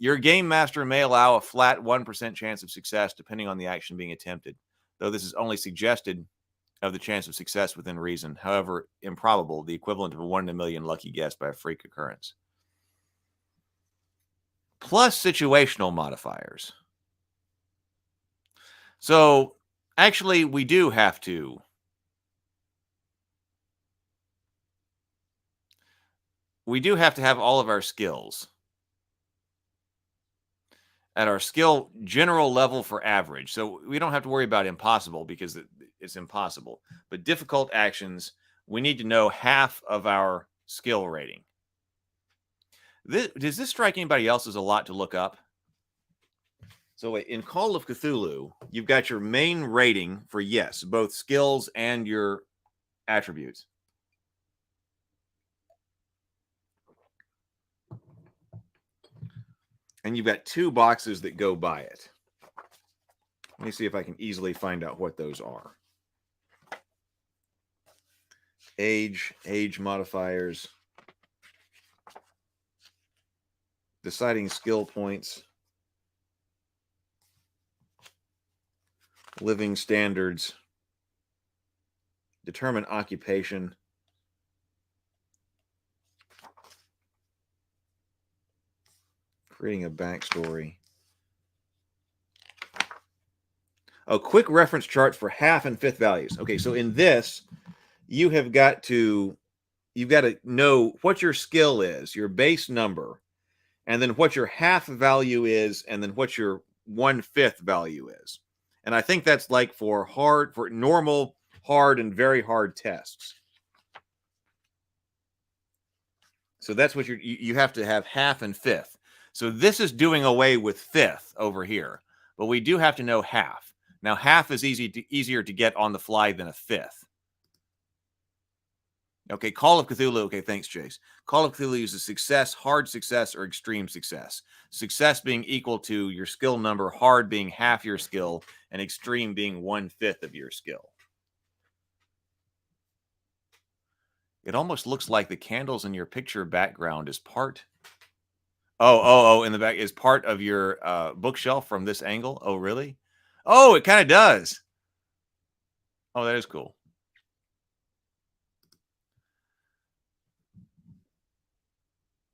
Your game master may allow a flat 1% chance of success depending on the action being attempted, though this is only suggested of the chance of success within reason. However, improbable, the equivalent of a 1 in a million lucky guess by a freak occurrence. Plus situational modifiers. So, actually, we do have to have all of our skills at our skill general level for average. So we don't have to worry about impossible because it's impossible. But difficult actions, we need to know half of our skill rating. Does this strike anybody else as a lot to look up? So in Call of Cthulhu, you've got your main rating for, yes, both skills and your attributes. And you've got two boxes that go by it. Let me see if I can easily find out what those are. Age modifiers. Deciding skill points. Living standards. Determine occupation. Creating a backstory. Oh, quick reference charts for half and fifth values. Okay, so in this, you've got to know what your skill is, your base number, and then what your half value is, and then what your 1/5 value is. And I think that's like for normal, hard, and very hard tests. So that's what you have to have half and fifth. So this is doing away with fifth over here, but we do have to know half. Now, half is easier to get on the fly than a fifth. Okay, Call of Cthulhu. Okay, thanks, Chase. Call of Cthulhu uses success, hard success, or extreme success. Success being equal to your skill number, hard being half your skill, and extreme being 1/5 of your skill. It almost looks like the candles in your picture background is part... Oh, in the back is part of your bookshelf from this angle. Oh, really? Oh, it kind of does. Oh, that is cool.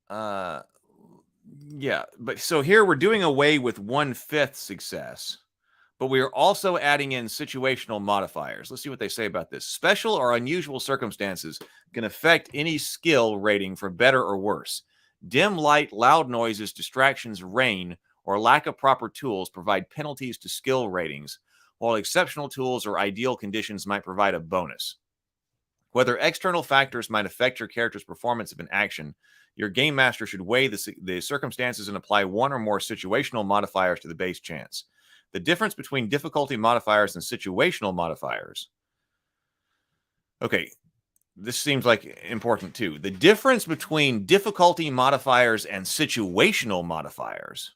Yeah, but so here we're doing away with 1/5 success, but we are also adding in situational modifiers. Let's see what they say about this. Special or unusual circumstances can affect any skill rating for better or worse. Dim light, loud noises, distractions, rain, or lack of proper tools provide penalties to skill ratings, while exceptional tools or ideal conditions might provide a bonus. Whether external factors might affect your character's performance of an action, your game master should weigh the circumstances and apply one or more situational modifiers to the base chance. The difference between difficulty modifiers and situational modifiers. Okay. This seems like important too. The difference between difficulty modifiers and situational modifiers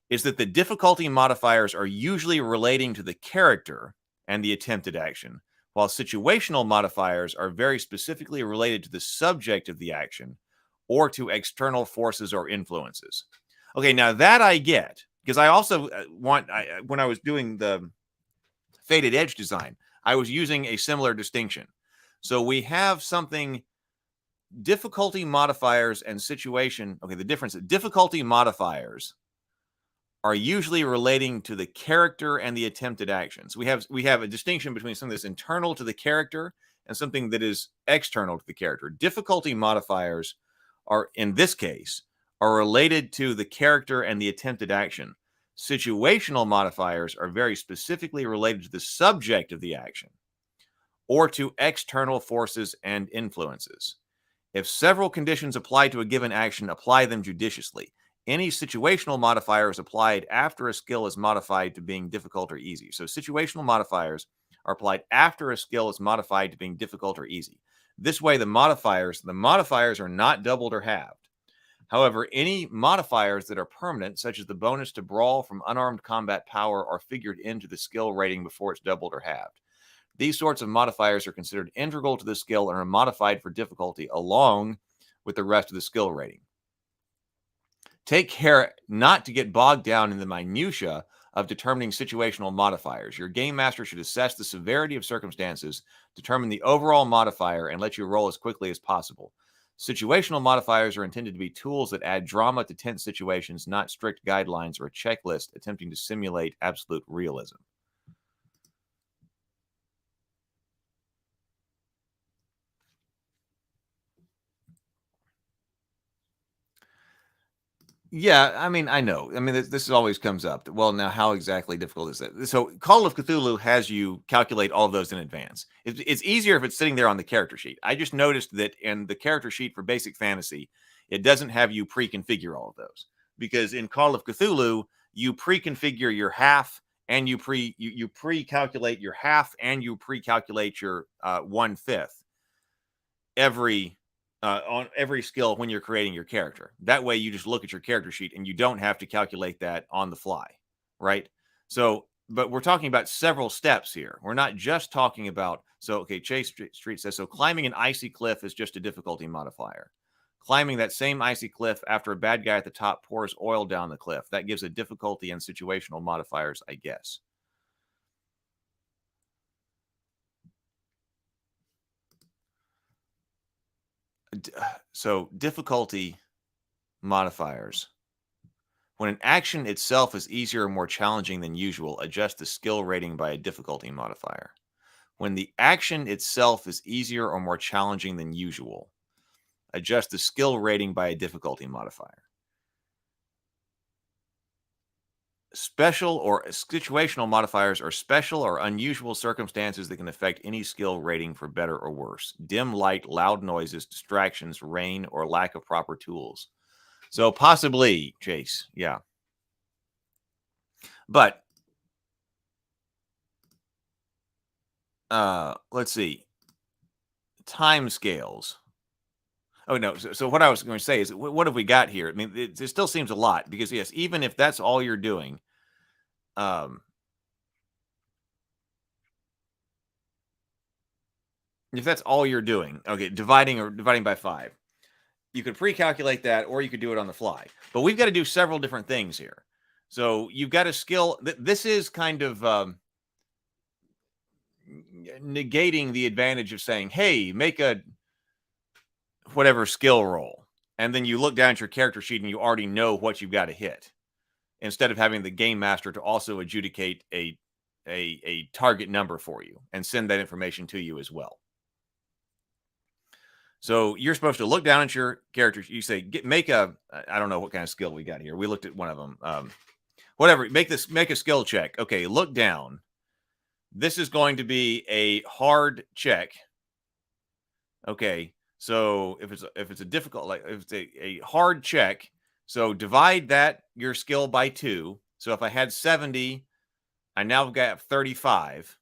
is that the difficulty modifiers are usually relating to the character and the attempted action, while situational modifiers are very specifically related to the subject of the action or to external forces or influences. Okay, now that I get, because I also when I was doing the Faded Edge design, I was using a similar distinction. So we have something, difficulty modifiers and situation. Okay, the difference, difficulty modifiers are usually relating to the character and the attempted actions. We have a distinction between something that's internal to the character and something that is external to the character. Difficulty modifiers are, in this case, are related to the character and the attempted action. Situational modifiers are very specifically related to the subject of the action or to external forces and influences. If several conditions apply to a given action, apply them judiciously. Any situational modifier is applied after a skill is modified to being difficult or easy. So situational modifiers are applied after a skill is modified to being difficult or easy. This way, the modifiers are not doubled or halved. However, any modifiers that are permanent, such as the bonus to brawl from unarmed combat power, are figured into the skill rating before it's doubled or halved. These sorts of modifiers are considered integral to the skill and are modified for difficulty along with the rest of the skill rating. Take care not to get bogged down in the minutiae of determining situational modifiers. Your game master should assess the severity of circumstances, determine the overall modifier, and let you roll as quickly as possible. Situational modifiers are intended to be tools that add drama to tense situations, not strict guidelines or a checklist attempting to simulate absolute realism. Yeah, I mean, I know. I mean, this always comes up. Well, now, how exactly difficult is that? So, Call of Cthulhu has you calculate all of those in advance. It's easier if it's sitting there on the character sheet. I just noticed that in the character sheet for Basic Fantasy, it doesn't have you pre-configure all of those. Because in Call of Cthulhu, you pre-configure your half, and you pre-calculate your half, and you pre-calculate your 1/5 on every skill when you're creating your character. That way you just look at your character sheet and you don't have to calculate that on the fly, right? So, but we're talking about several steps here. We're not just talking about, so, okay, Chase Street says, so climbing an icy cliff is just a difficulty modifier. Climbing that same icy cliff after a bad guy at the top pours oil down the cliff, that gives a difficulty and situational modifiers, I guess. So difficulty modifiers. When an action itself is easier or more challenging than usual, adjust the skill rating by a difficulty modifier. When the action itself is easier or more challenging than usual, adjust the skill rating by a difficulty modifier. Special or situational modifiers are special or unusual circumstances that can affect any skill rating for better or worse. Dim light, loud noises, distractions, rain, or lack of proper tools. So possibly, Chase, yeah. But let's see. Time scales. Oh, no. So what I was going to say is, what have we got here? I mean, it still seems a lot because, yes, even if that's all you're doing, if that's all you're doing, okay, dividing by 5, you could pre-calculate that or you could do it on the fly. But we've got to do several different things here. So you've got a skill. This is kind of negating the advantage of saying, hey, make a whatever skill roll. And then you look down at your character sheet and you already know what you've got to hit, instead of having the game master to also adjudicate a target number for you and send that information to you as well. So you're supposed to look down at your character. You say, make a, I don't know what kind of skill we got here. We looked at one of them. Whatever, make a skill check. Okay, look down. This is going to be a hard check. Okay, so if it's a difficult, like if it's a hard check, so divide your skill by 2. So if I had 70, I now got 35.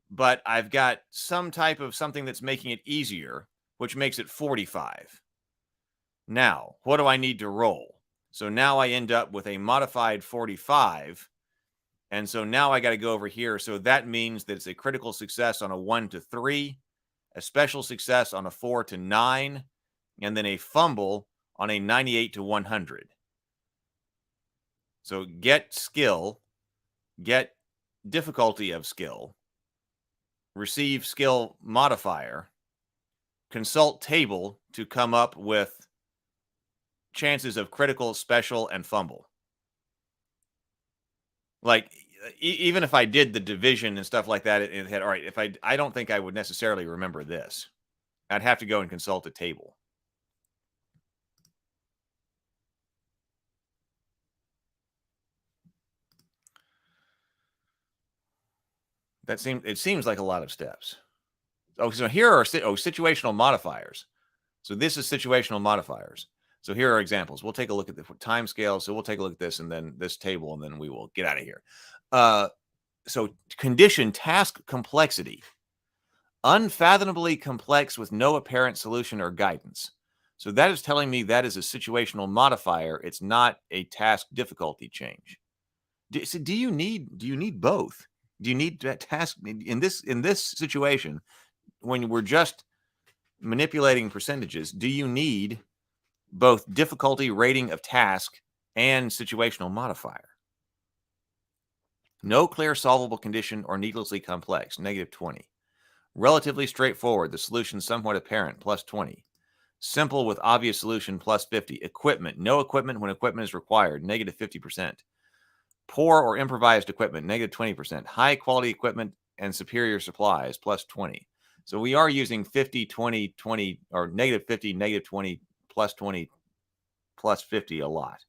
But I've got some type of something that's making it easier, which makes it 45. Now, what do I need to roll? So now I end up with a modified 45, And so now I got to go over here. So that means that it's a critical success on a 1 to 3, a special success on a 4 to 9, and then a fumble on a 98 to 100. So get skill, get difficulty of skill, receive skill modifier, consult table to come up with chances of critical, special, and fumble. Like, even if I did the division and stuff like that, it had, all right, if I don't think I would necessarily remember this. I'd have to go and consult a table. It seems like a lot of steps. Oh, so here are situational modifiers. So this is situational modifiers. So here are examples. We'll take a look at the time scale. So we'll take a look at this and then this table, and then we will get out of here. So condition task complexity. Unfathomably complex with no apparent solution or guidance. So that is telling me that is a situational modifier. It's not a task difficulty change. Do you need both? Do you need that task in this situation when we're just manipulating percentages? Do you need both difficulty rating of task and situational modifier? No clear solvable condition or needlessly complex, -20. Relatively straightforward, the solution somewhat apparent, +20. Simple with obvious solution, +50. Equipment, no equipment when equipment is required, -50%. Poor or improvised equipment, -20%. High quality equipment and superior supplies, +20. So we are using 50, 20, 20, or -50, -20, +20, +50 a lot.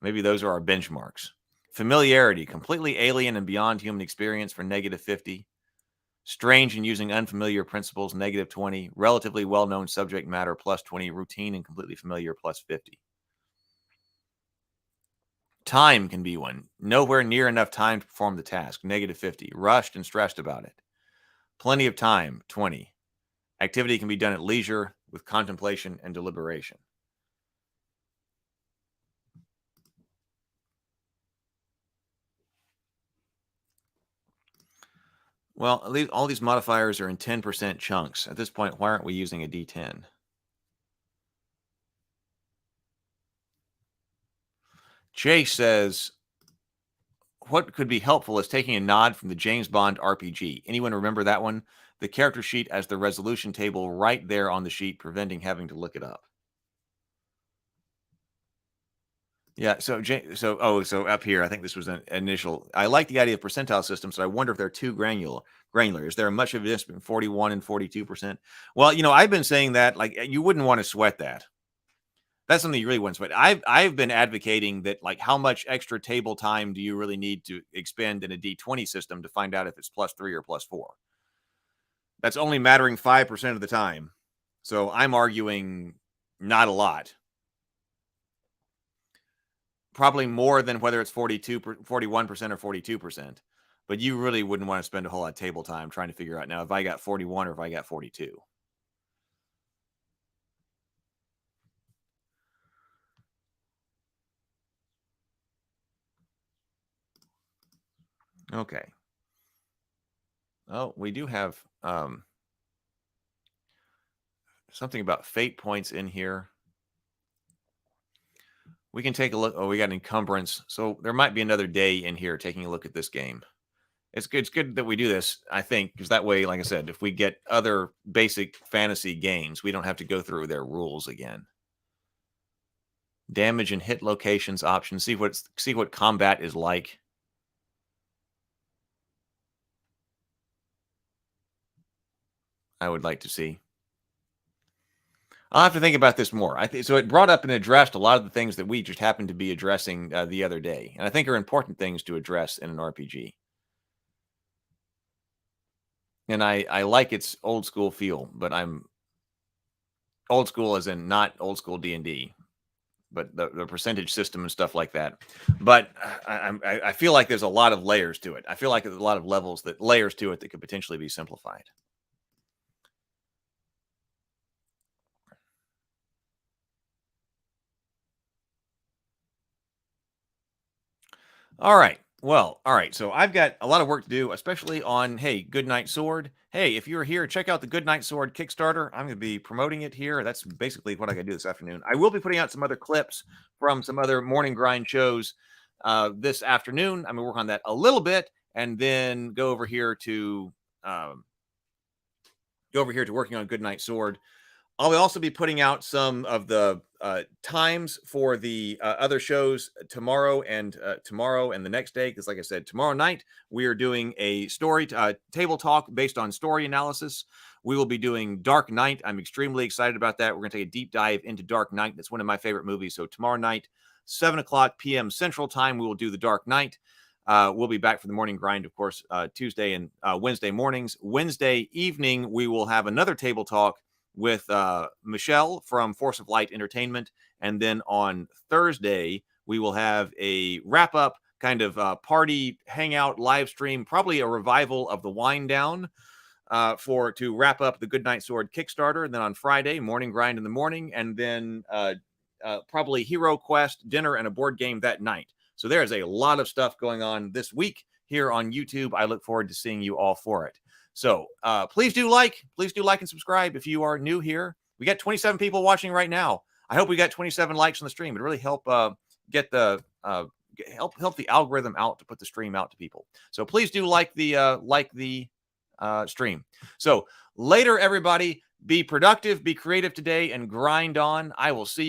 Maybe those are our benchmarks. Familiarity, completely alien and beyond human experience for -50. Strange and using unfamiliar principles, -20. Relatively well-known subject matter, +20. Routine and completely familiar, +50. Time can be one. Nowhere near enough time to perform the task, -50. Rushed and stressed about it. Plenty of time, 20. Activity can be done at leisure with contemplation and deliberation. Well, all these modifiers are in 10% chunks. At this point, why aren't we using a D10? Chase says, what could be helpful is taking a nod from the James Bond RPG. Anyone remember that one? The character sheet as the resolution table right there on the sheet, preventing having to look it up. Yeah, so up here, I think this was an initial. I like the idea of percentile systems, so I wonder if they're too granular. Is there much of this between 41 and 42%? Well, I've been saying that, like, you wouldn't want to sweat that. That's something you really want to sweat. I've been advocating that, like, how much extra table time do you really need to expend in a D20 system to find out if it's +3 or +4? That's only mattering 5% of the time. So I'm arguing not a lot. Probably more than whether it's 41% or 42%. But you really wouldn't want to spend a whole lot of table time trying to figure out now if I got 41 or if I got 42. Okay. Oh, we do have something about fate points in here. We can take a look. Oh, we got encumbrance. So there might be another day in here taking a look at this game. It's good that we do this, I think, because that way, like I said, if we get other basic fantasy games, we don't have to go through their rules again. Damage and hit locations options. See what combat is like. I would like to see. I'll have to think about this more. So it brought up and addressed a lot of the things that we just happened to be addressing the other day, and I think are important things to address in an RPG. And I like its old school feel, but I'm old school as in not old school D&D, but the percentage system and stuff like that. But I feel like there's a lot of layers to it. I feel like there's a lot of layers to it that could potentially be simplified. All right. Well, all right. So I've got a lot of work to do, especially on, hey, Goodnight Sword. Hey, if you're here, check out the Goodnight Sword Kickstarter. I'm going to be promoting it here. That's basically what I got to do this afternoon. I will be putting out some other clips from some other morning grind shows this afternoon. I'm going to work on that a little bit and then go over here to working on Goodnight Sword. I'll also be putting out some of the times for the other shows tomorrow and the next day. Because like I said, tomorrow night, we are doing a story table talk based on story analysis. We will be doing Dark Knight. I'm extremely excited about that. We're going to take a deep dive into Dark Knight. That's one of my favorite movies. So tomorrow night, 7:00 p.m. Central Time, we will do the Dark Knight. We'll be back for the morning grind, of course, Tuesday and Wednesday mornings. Wednesday evening, we will have another table talk with Michelle from Force of Light Entertainment. And then on Thursday, we will have a wrap-up kind of party hangout live stream, probably a revival of the Wind Down to wrap up the Goodnight Sword Kickstarter. And then on Friday, morning grind in the morning, and then probably Hero Quest, dinner, and a board game that night. So there's a lot of stuff going on this week here on YouTube. I look forward to seeing you all for it. So please do like and subscribe if you are new here. We got 27 people watching right now. I hope we got 27 likes on the stream. It really help get the help the algorithm out to put the stream out to people. So please do like the stream. So later, everybody, be productive, be creative today, and grind on. I will see you.